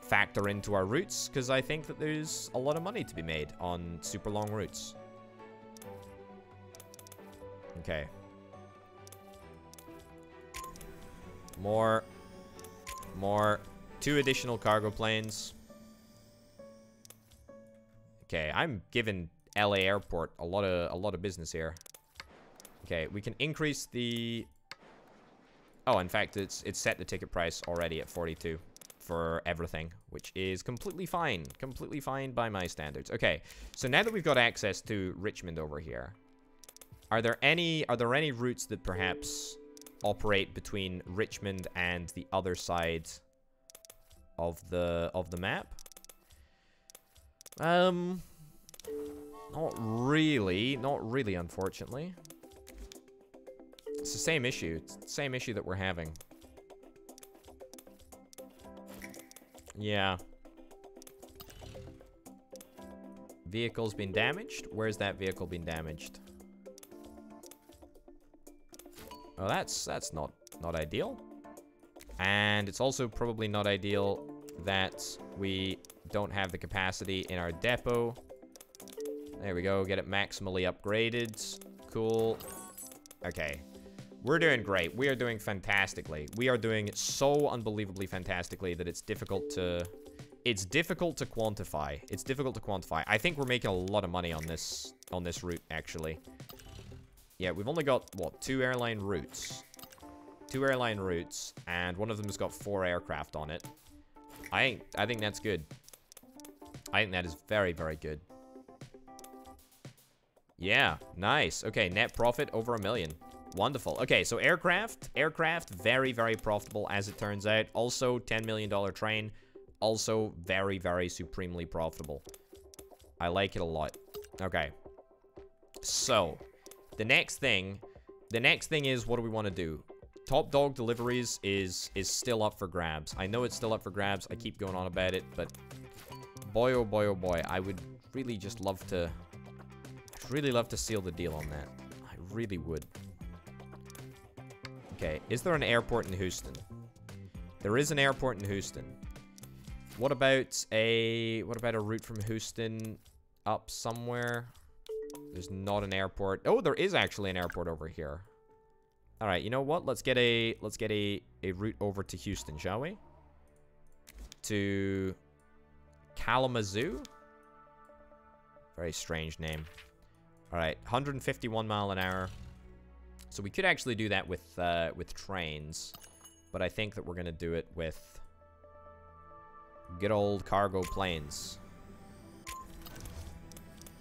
factor into our routes, because I think that there's a lot of money to be made on super long routes. Okay. More. 2 additional cargo planes. Okay, I'm giving LA Airport a lot of business here. Okay, we can increase the. Oh, in fact, it's set the ticket price already at 42 for everything, which is completely fine by my standards. Okay, so now that we've got access to Richmond over here, are there any routes that perhaps operate between Richmond and the other side of the map? Not really, unfortunately. It's the same issue. It's the same issue that we're having. Yeah. Vehicle's been damaged. Where's that vehicle been damaged? Oh, that's not ideal. And it's also probably not ideal that we don't have the capacity in our depot. There we go. Get it maximally upgraded. Cool. Okay. We're doing great. We are doing fantastically. We are doing so unbelievably fantastically that it's difficult to quantify. It's difficult to quantify. I think we're making a lot of money on this route, actually. Yeah, we've only got, what, 2 airline routes. 2 airline routes, and one of them has got 4 aircraft on it. I think that's good. I think that is very, very good. Yeah, nice. Okay, net profit over $1 million. Wonderful. Okay, so aircraft, very, very profitable as it turns out. Also, $10 million train, also very, very supremely profitable. I like it a lot. Okay. So, the next thing is, what do we want to do? Top dog deliveries is still up for grabs. I know it's still up for grabs. I keep going on about it, but boy, oh boy, I would really just love to. I'd really love to seal the deal on that. I really would. Okay, is there an airport in Houston? There is an airport in Houston. What about a route from Houston up somewhere? There's not an airport. Oh, there is actually an airport over here. All right, you know what? Let's get a route over to Houston, shall we? To Kalamazoo. Very strange name. All right, 151 mile an hour. So we could actually do that with trains, but I think that we're gonna do it with good old cargo planes.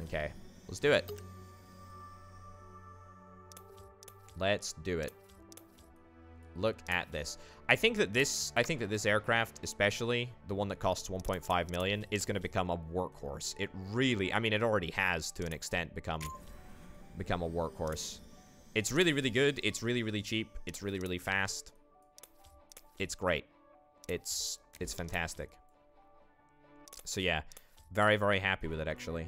Okay, let's do it. Let's do it. Look at this. I think that this aircraft, especially the one that costs 1.5 million, is going to become a workhorse. It really, I mean, it already has to an extent become a workhorse. It's really, really good. It's really, really cheap. It's really, really fast. It's great. It's fantastic. So yeah, very, very happy with it actually.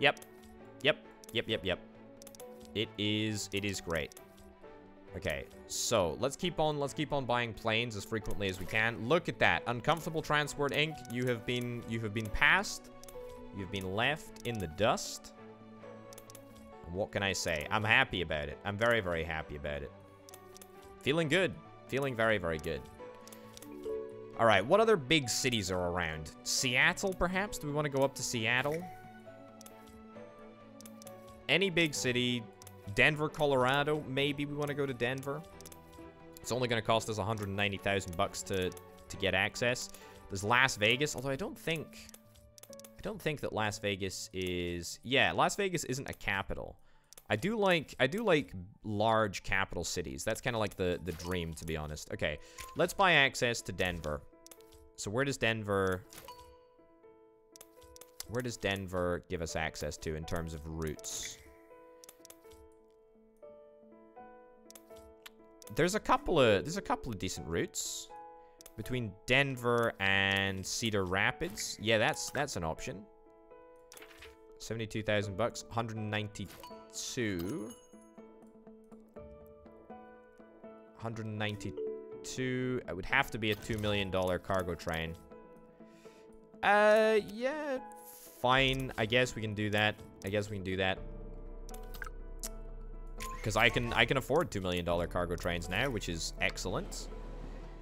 Yep. It is great. Okay, so let's keep on buying planes as frequently as we can. Look at that. Uncomfortable Transport Inc. You have been passed. You've been left in the dust. What can I say? I'm happy about it. I'm very, very happy about it. Feeling good. Feeling very, very good. All right, what other big cities are around? Seattle, perhaps? Do we want to go up to Seattle? Any big city. Denver, Colorado. Maybe we want to go to Denver. It's only going to cost us 190,000 bucks to get access. There's Las Vegas, although I don't think that Las Vegas is... Yeah, Las Vegas isn't a capital. I do like large capital cities. That's kind of like the dream, to be honest. Okay, let's buy access to Denver. So where does Denver give us access to in terms of routes? There's a couple of decent routes between Denver and Cedar Rapids. Yeah, that's an option. 72,000 bucks, 192. 192. It would have to be a $2 million cargo train. Yeah, fine. I guess we can do that. Because I can afford $2 million cargo trains now, which is excellent.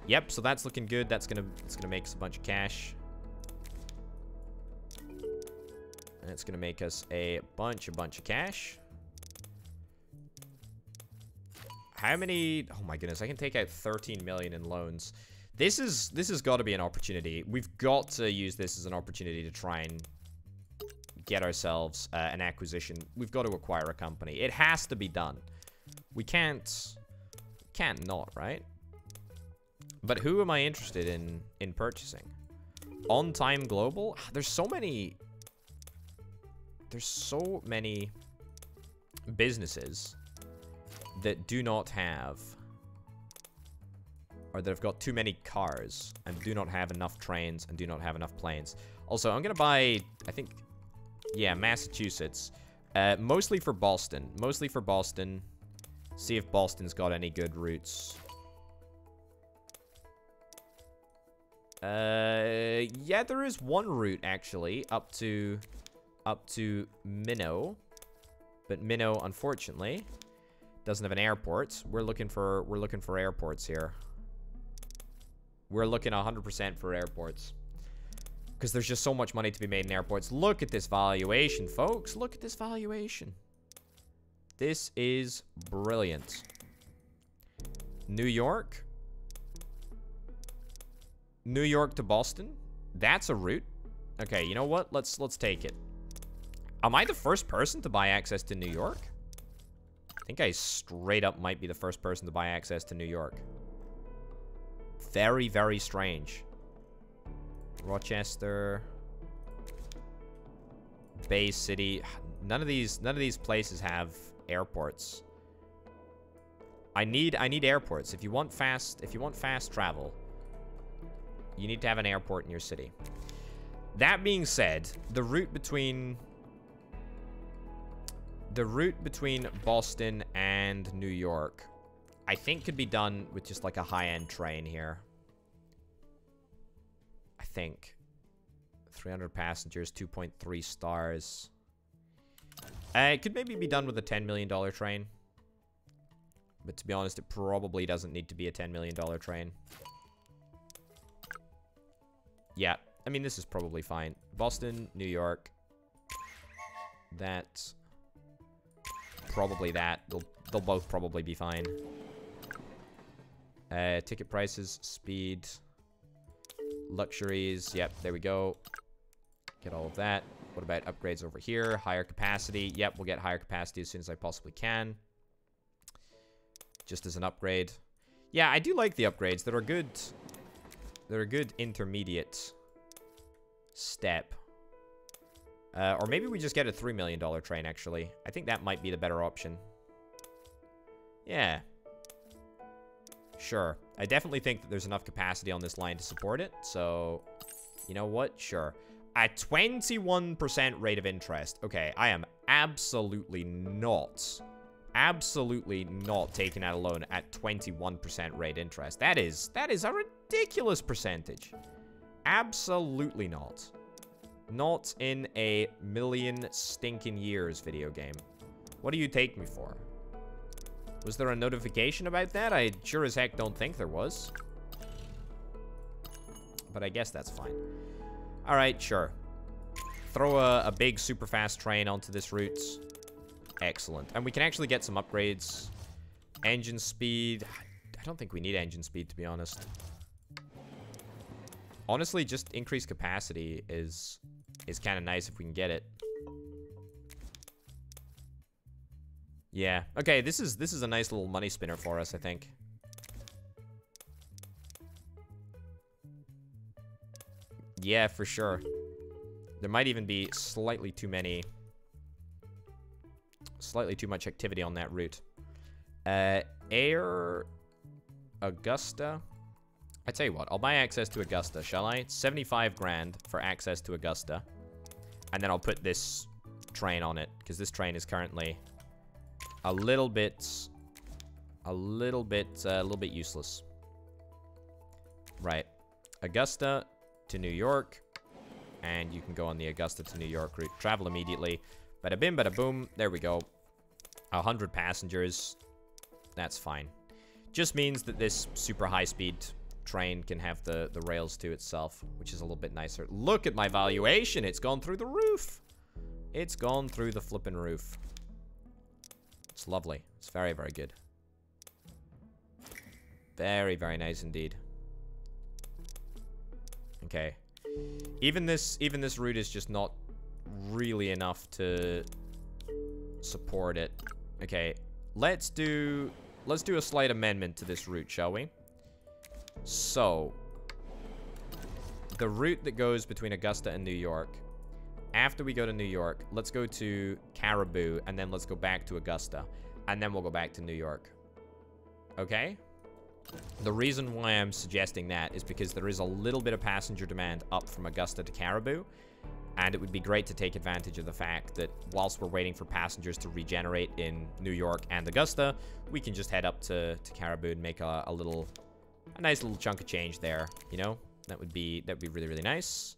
Yep, so that's looking good. It's gonna make us a bunch of cash. And it's gonna make us a bunch of cash. How many? Oh my goodness, I can take out 13 million in loans. This has got to be an opportunity. We've got to use this as an opportunity to try and get ourselves an acquisition. We've got to acquire a company. It has to be done. We can't not, right? But who am I interested in purchasing? On Time Global? There's so many businesses that do not have, or that have got too many cars and do not have enough trains and do not have enough planes. Also, I'm gonna buy, I think, yeah, Massachusetts. Mostly for Boston. See if Boston's got any good routes. Yeah, there is one route actually up to Minnow, but Minnow unfortunately doesn't have an airport. We're looking for airports here. We're looking 100% for airports because there's just so much money to be made in airports. Look at this valuation, folks. Look at this valuation. This is brilliant. New York to Boston. That's a route. Okay, you know what? Let's take it. Am I the first person to buy access to New York? I think I straight up might be the first person to buy access to New York. Very, very strange. Rochester, Bay City. None of these places have airports. I need airports. If you want fast travel, you need to have an airport in your city. That being said, the route between Boston and New York, I think could be done with just like a high-end train here. I think 300 passengers, 2.3 stars. It could maybe be done with a $10 million train. But to be honest, it probably doesn't need to be a $10 million train. Yeah, I mean, this is probably fine. Boston, New York. That's probably that. They'll both probably be fine. Ticket prices, speed, luxuries. Yep, there we go. Get all of that. What about upgrades over here? Higher capacity. Yep, we'll get higher capacity as soon as I possibly can. Just as an upgrade. Yeah, I do like the upgrades. They're a good intermediate step. Or maybe we just get a $3 million train, actually. I think that might be the better option. Yeah. Sure. I definitely think that there's enough capacity on this line to support it. So, you know what? Sure. A 21% rate of interest. Okay, I am absolutely not absolutely not taking out a loan at 21% rate interest. That is a ridiculous percentage. Absolutely not. Not in a million stinking years, video game. What do you take me for? Was there a notification about that? I sure as heck don't think there was. But I guess that's fine. Alright, sure. Throw a big super fast train onto this route. Excellent. And we can actually get some upgrades. Engine speed. I don't think we need engine speed, to be honest. Honestly, just increased capacity is kind of nice if we can get it. Yeah. Okay, this is a nice little money spinner for us, I think. Yeah, for sure. There might even be slightly too much activity on that route. Air Augusta. I tell you what, I'll buy access to Augusta, shall I? 75 grand for access to Augusta. And then I'll put this train on it, because this train is currently a little bit useless. Right. Augusta to New York. And you can go on the Augusta to New York route. Travel immediately. Bada bim, bada boom. There we go. 100 passengers. That's fine. Just means that this super high-speed train can have the rails to itself, which is a little bit nicer. Look at my valuation. It's gone through the roof. It's gone through the flippin' roof. It's lovely. It's very, very good. Very, very nice indeed. Okay. Even this route is just not really enough to support it. Okay. Let's do a slight amendment to this route, shall we? So, the route that goes between Augusta and New York, after we go to New York, let's go to Caribou, and then let's go back to Augusta, and then we'll go back to New York. Okay? The reason why I'm suggesting that is because there is a little bit of passenger demand up from Augusta to Caribou, and it would be great to take advantage of the fact that whilst we're waiting for passengers to regenerate in New York and Augusta, we can just head up to Caribou and make a nice little chunk of change there, you know? That'd be really, really nice.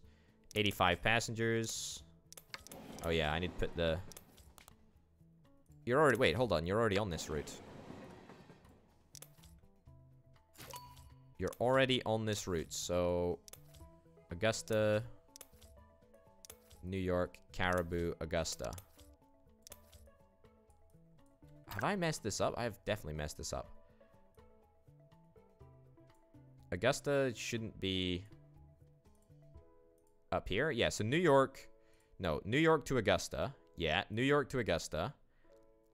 85 passengers. Oh yeah, I need to put the... You're already... Wait, hold on. You're already on this route. You're already on this route, so... Augusta... New York, Caribou, Augusta. Have I messed this up? I have definitely messed this up. Augusta shouldn't be up here. Yeah, so New York. No, New York to Augusta. Yeah, New York to Augusta.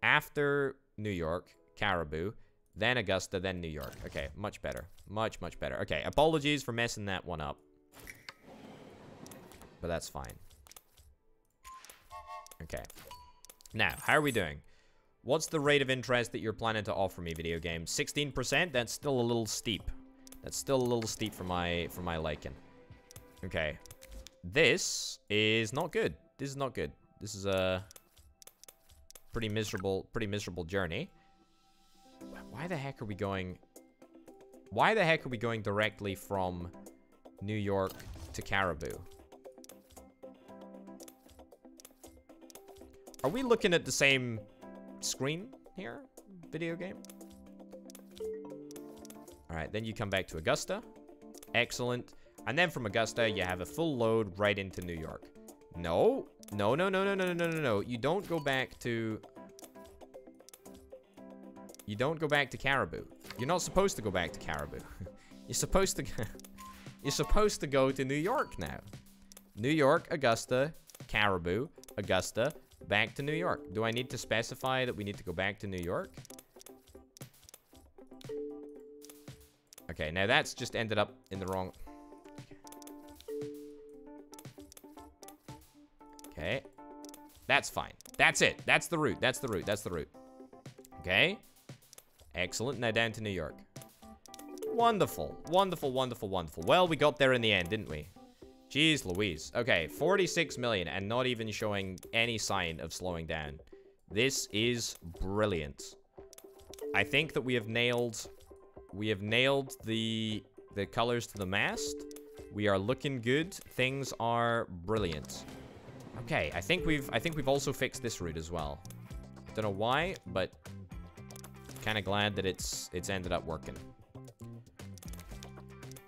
After New York, Caribou. Then Augusta, then New York. Okay, much better. Much, much better. Okay, apologies for messing that one up. But that's fine. Okay. Now, how are we doing? What's the rate of interest that you're planning to offer me, video game? 16%? That's still a little steep. That's still a little steep for my liking. Okay. This is not good. This is not good. This is a pretty miserable journey. Why the heck are we going... Why the heck are we going directly from New York to Caribou? Are we looking at the same screen here? Video game? Alright, then you come back to Augusta. Excellent. And then from Augusta, you have a full load right into New York. No. No, no, no, no, no, no, no, no. You don't go back to... You don't go back to Caribou. You're not supposed to go back to Caribou. You're supposed to... You're supposed to go to New York now. New York, Augusta, Caribou, Augusta, back to New York. Do I need to specify that we need to go back to New York? Okay, now that's just ended up in the wrong... Okay. That's fine. That's it. That's the route. That's the route. That's the route. Okay. Excellent. Now down to New York. Wonderful. Wonderful, wonderful, wonderful. Well, we got there in the end, didn't we? Jeez Louise. Okay, 46 million and not even showing any sign of slowing down. This is brilliant. I think that we have nailed the colors to the mast. We are looking good. Things are brilliant. Okay, I think we've also fixed this route as well. Don't know why, but kind of glad that it's ended up working.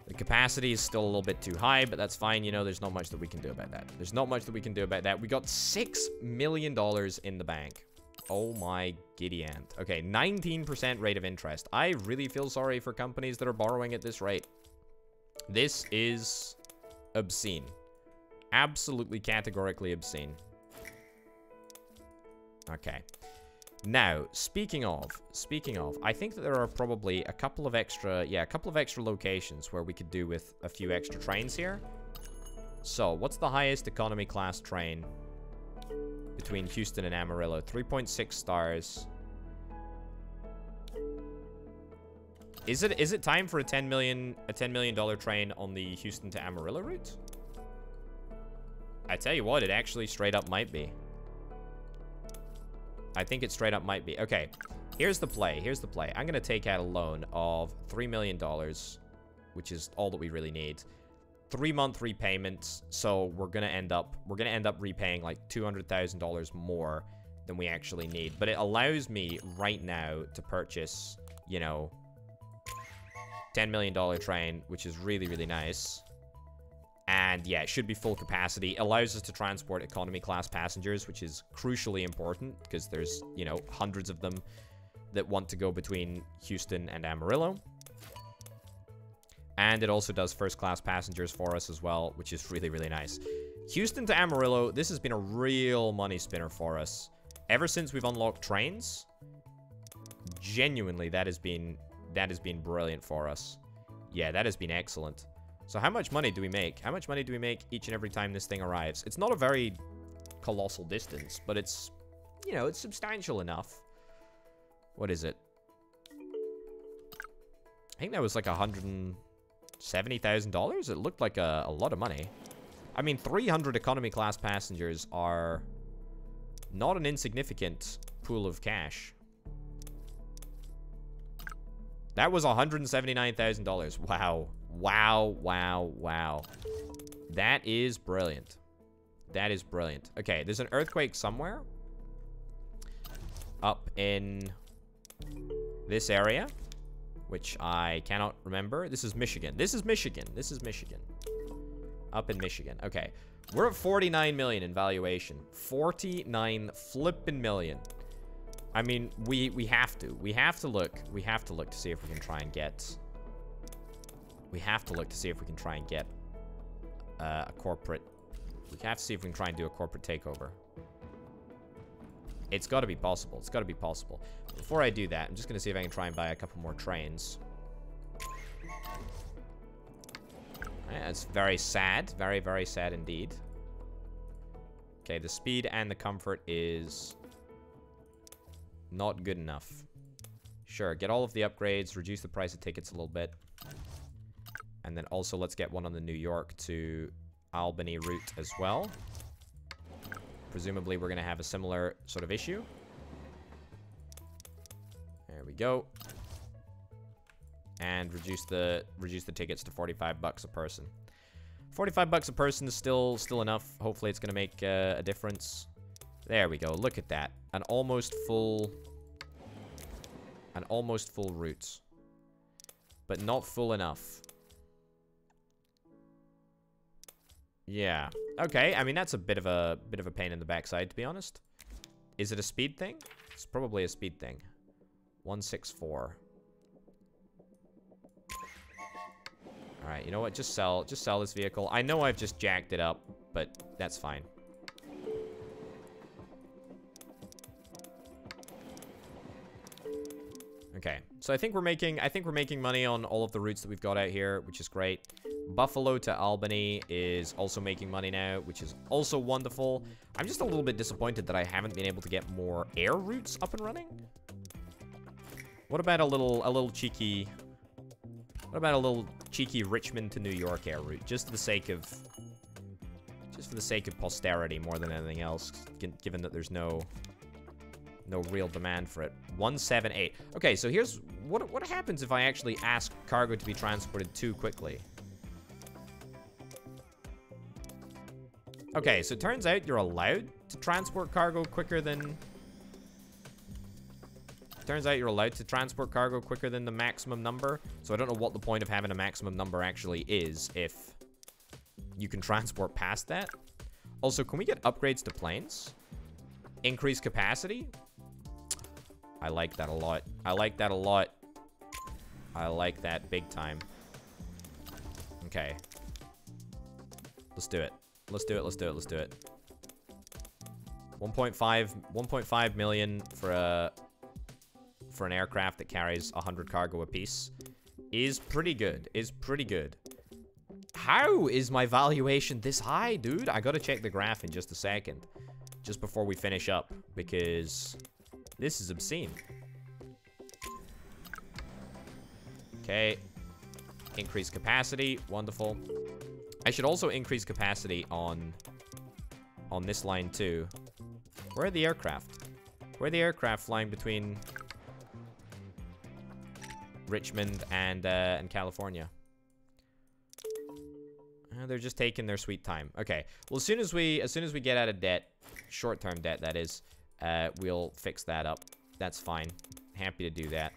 The capacity is still a little bit too high, but that's fine. You know, there's not much that we can do about that. There's not much that we can do about that. We got $6 million in the bank. Oh my giddy aunt. Okay, 19% rate of interest. I really feel sorry for companies that are borrowing at this rate. This is obscene. Absolutely categorically obscene. Okay. Now, speaking of, I think that there are probably a couple of extra locations where we could do with a few extra trains here. So, what's the highest economy class train between Houston and Amarillo? 3.6 stars. Is it time for a $10 million train on the Houston to Amarillo route? I tell you what, it actually straight up might be. I think it straight up might be. Okay, here's the play. I'm gonna take out a loan of $3 million, which is all that we really need. 3-month repayments, so we're gonna end up repaying like $200,000 more than we actually need. But it allows me right now to purchase, you know, $10 million train, which is really, really nice. And yeah, it should be full capacity. It allows us to transport economy class passengers, which is crucially important because there's, you know, hundreds of them that want to go between Houston and Amarillo. And it also does first class passengers for us as well, which is really, really nice. Houston to Amarillo, this has been a real money spinner for us. Ever since we've unlocked trains, genuinely, that has been brilliant for us. Yeah, that has been excellent. So how much money do we make? How much money do we make each and every time this thing arrives? It's not a very colossal distance, but it's, you know, it's substantial enough. What is it? I think that was like $170,000. It looked like a lot of money. I mean, 300 economy class passengers are not an insignificant pool of cash. That was $179,000. Wow. Wow, wow, wow. That is brilliant. That is brilliant. Okay, there's an earthquake somewhere. Up in this area, which I cannot remember. This is Michigan. This is Michigan. This is Michigan. Up in Michigan. Okay. We're at 49 million in valuation. 49 flippin' million. I mean, we have to. We have to look to see if we can try and get... We have to look to see if we can try and get a corporate... We have to see if we can try and do a corporate takeover. It's got to be possible. It's got to be possible. Before I do that, I'm just going to see if I can try and buy a couple more trains. Yeah, it's very sad. Very, very sad indeed. Okay, the speed and the comfort is not good enough. Sure, get all of the upgrades, reduce the price of tickets a little bit. And then also let's get one on the New York to Albany route as well. Presumably we're going to have a similar sort of issue. There we go. And reduce the tickets to 45 bucks a person. 45 bucks a person is still enough. Hopefully it's going to make a difference. There we go. Look at that. An almost full route. But not full enough. Yeah. Okay, I mean that's a bit of a pain in the backside, to be honest. Is it a speed thing? It's probably a speed thing. 164. Alright, you know what? Just sell this vehicle. I know I've just jacked it up, but that's fine. Okay, so I think we're making money on all of the routes that we've got out here, which is great. Buffalo to Albany is also making money now, which is also wonderful. I'm just a little bit disappointed that I haven't been able to get more air routes up and running. What about a little cheeky Richmond to New York air route, just for the sake of posterity more than anything else, given that there's no No real demand for it. 178. Okay, so here's... What happens if I actually ask cargo to be transported too quickly? Okay, so it turns out you're allowed to transport cargo quicker than... Turns out you're allowed to transport cargo quicker than the maximum number. So I don't know what the point of having a maximum number actually is if you can transport past that. Also, can we get upgrades to planes? Increase capacity? I like that a lot. I like that a lot. I like that big time. Okay. Let's do it. Let's do it, let's do it, let's do it. 1.5 million for an aircraft that carries 100 cargo apiece is pretty good. Is pretty good. How is my valuation this high, dude? I gotta check the graph in just a second. Just before we finish up, because this is obscene. Okay. Increase capacity. Wonderful. I should also increase capacity on this line too. Where are the aircraft? Where are the aircraft flying between Richmond and California? They're just taking their sweet time. Okay. Well, as soon as we get out of debt, short-term debt that is, we'll fix that up. That's fine. Happy to do that.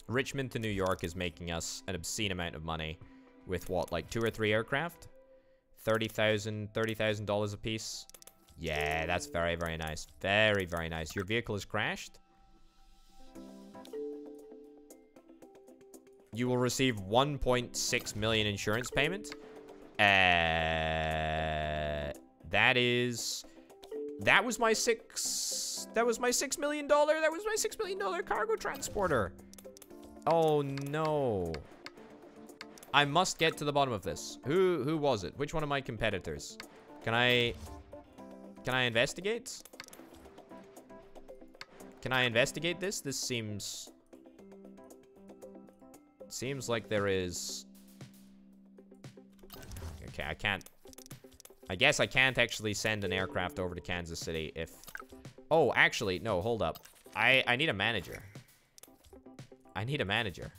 Richmond to New York is making us an obscene amount of money with what, like 2 or 3 aircraft? $30,000 a piece. Yeah, that's very, very nice. Very, very nice. Your vehicle has crashed. You will receive 1.6 million insurance payment. That was my $6 million. That was my $6 million cargo transporter. Oh no. I must get to the bottom of this. Who was it? Which one of my competitors? Can I investigate? Can I investigate this? This seems like there is... Okay, I can't... I guess I can't actually send an aircraft over to Kansas City if... Oh, actually, no, hold up. I need a manager. I need a manager.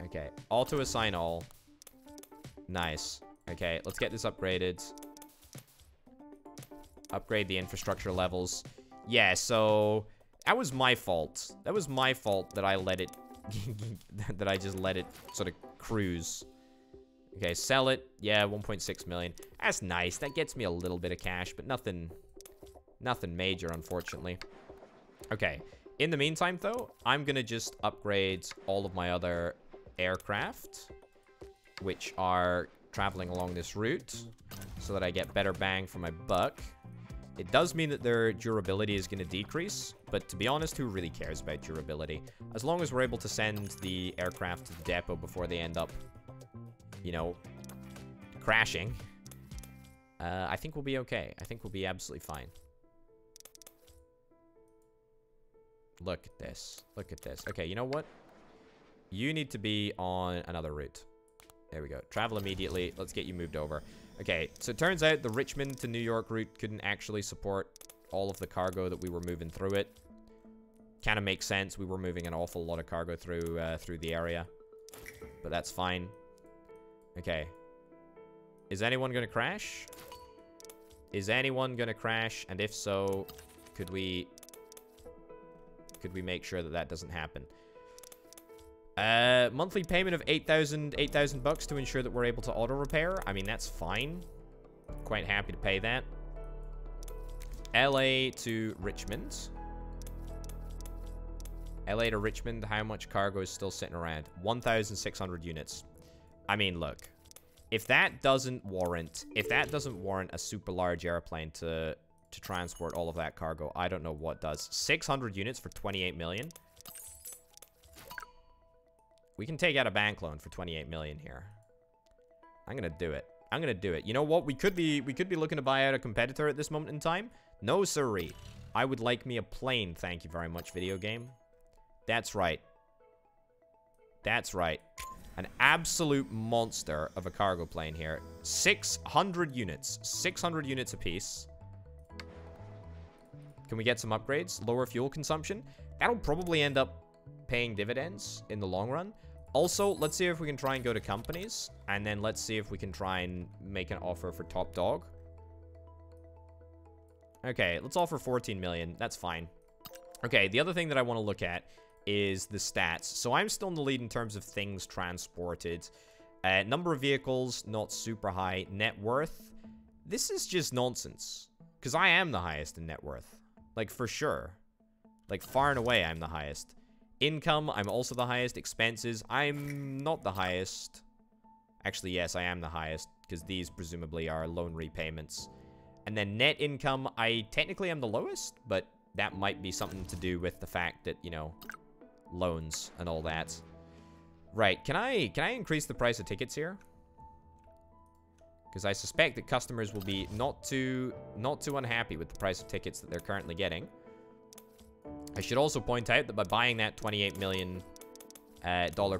Okay, auto assign all. Nice. Okay, let's get this upgraded. Upgrade the infrastructure levels. Yeah, so that was my fault. That was my fault that I let it that I just let it sort of cruise. Okay, sell it. Yeah, 1.6 million. That's nice. That gets me a little bit of cash, but nothing major, unfortunately. Okay. In the meantime, though, I'm gonna just upgrade all of my other aircraft, which are traveling along this route, so that I get better bang for my buck. It does mean that their durability is gonna decrease, but to be honest, who really cares about durability? As long as we're able to send the aircraft to the depot before they end up, you know, crashing, I think we'll be okay. I think we'll be absolutely fine. Look at this. Look at this. Okay, you know what? You need to be on another route. There we go. Travel immediately. Let's get you moved over. Okay, so it turns out the Richmond to New York route couldn't actually support all of the cargo that we were moving through it. Kind of makes sense. We were moving an awful lot of cargo through the area. But that's fine. Okay. Is anyone going to crash? Is anyone going to crash? And if so, could we make sure that that doesn't happen? Monthly payment of 8,000 bucks to ensure that we're able to auto repair. I mean, that's fine. Quite happy to pay that. LA to Richmond. LA to Richmond, how much cargo is still sitting around? 1,600 units. I mean, look. If that doesn't warrant a super large airplane to transport all of that cargo, I don't know what does. 600 units for 28 million. We can take out a bank loan for 28 million here. I'm gonna do it. I'm gonna do it. You know what? We could be looking to buy out a competitor at this moment in time. No siree. I would like me a plane, thank you very much, video game. That's right. That's right. An absolute monster of a cargo plane here. 600 units. 600 units apiece. Can we get some upgrades? Lower fuel consumption. That'll probably end up paying dividends in the long run. Also, let's see if we can try and go to companies. And then let's see if we can try and make an offer for top dog. Okay, let's offer 14 million. That's fine. Okay, the other thing that I want to look at is the stats. So I'm still in the lead in terms of things transported. Number of vehicles, not super high. Net worth. This is just nonsense. Because I am the highest in net worth. Like, for sure. Like, far and away, I'm the highest. Income, I'm also the highest. Expenses, I'm not the highest. Actually, yes, I am the highest. Because these, presumably, are loan repayments. And then net income, I technically am the lowest. But that might be something to do with the fact that, you know, loans and all that. Right, can I increase the price of tickets here? Because I suspect that customers will be not too unhappy with the price of tickets that they're currently getting. I should also point out that by buying that $28 million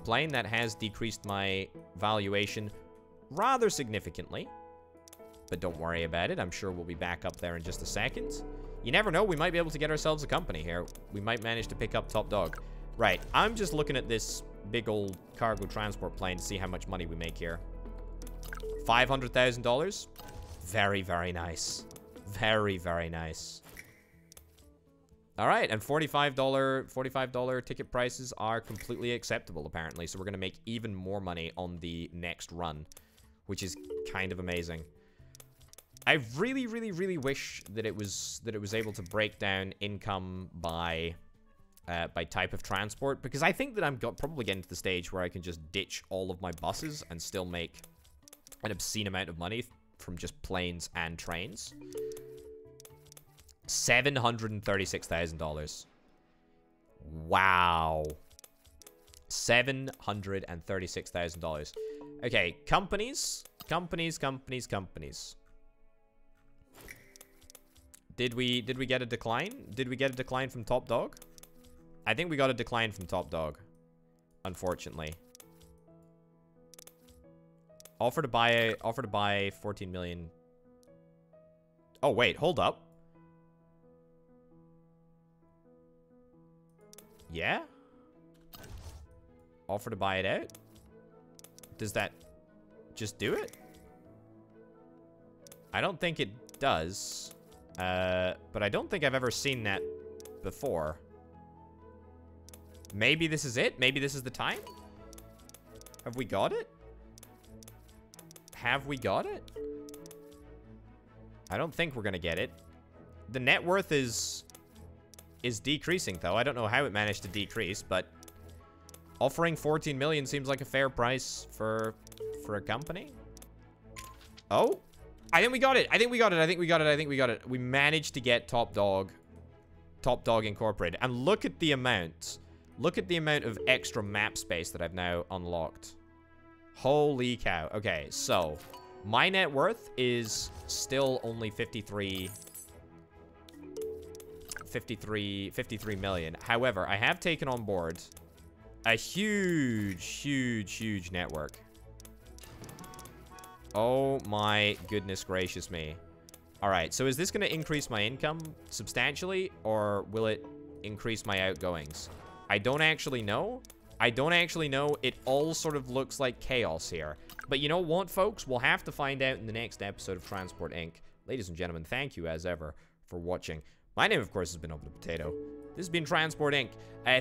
plane, that has decreased my valuation rather significantly. But don't worry about it. I'm sure we'll be back up there in just a second. You never know. We might be able to get ourselves a company here. We might manage to pick up top dog. Right. I'm just looking at this big old cargo transport plane to see how much money we make here. $500,000. Very, very nice. Very, very nice. All right, and $45 ticket prices are completely acceptable, apparently. So we're going to make even more money on the next run, which is kind of amazing. I really, really, really wish that it was able to break down income by type of transport, because I think that I'm probably getting to the stage where I can just ditch all of my buses and still make an obscene amount of money from just planes and trains. $736,000. Wow. $736,000. Okay, companies. Did we get a decline? Did we get a decline from top dog? I think we got a decline from top dog, unfortunately. Offer to buy 14 million. Oh wait, hold up. Yeah? Offer to buy it out? Does that just do it? I don't think it does. But I don't think I've ever seen that before. Maybe this is it? Maybe this is the time? Have we got it? Have we got it? I don't think we're gonna get it. The net worth is decreasing, though. I don't know how it managed to decrease, but offering 14 million seems like a fair price for a company. Oh, I think we got it. I think we got it. We managed to get Top Dog Incorporated. And look at the amount. Look at the amount of extra map space that I've now unlocked. Holy cow. Okay, so my net worth is still only 53 million. However, I have taken on board a huge network. Oh my goodness gracious me. All right, so is this going to increase my income substantially, or will it increase my outgoings? I don't actually know. It all sort of looks like chaos here. But you know what, folks? We'll have to find out in the next episode of Transport Inc. Ladies and gentlemen, thank you as ever for watching. My name, of course, has been Over the Potato. This has been Transport Inc.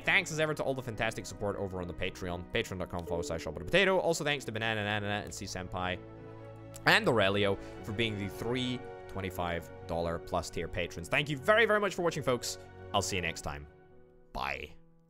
Thanks as ever to all the fantastic support over on the Patreon. Patreon.com/OverThePotato. Also thanks to Banana Nana and C-Senpai and Aurelio for being the $3 $25 plus tier patrons. Thank you very, very much for watching, folks. I'll see you next time. Bye.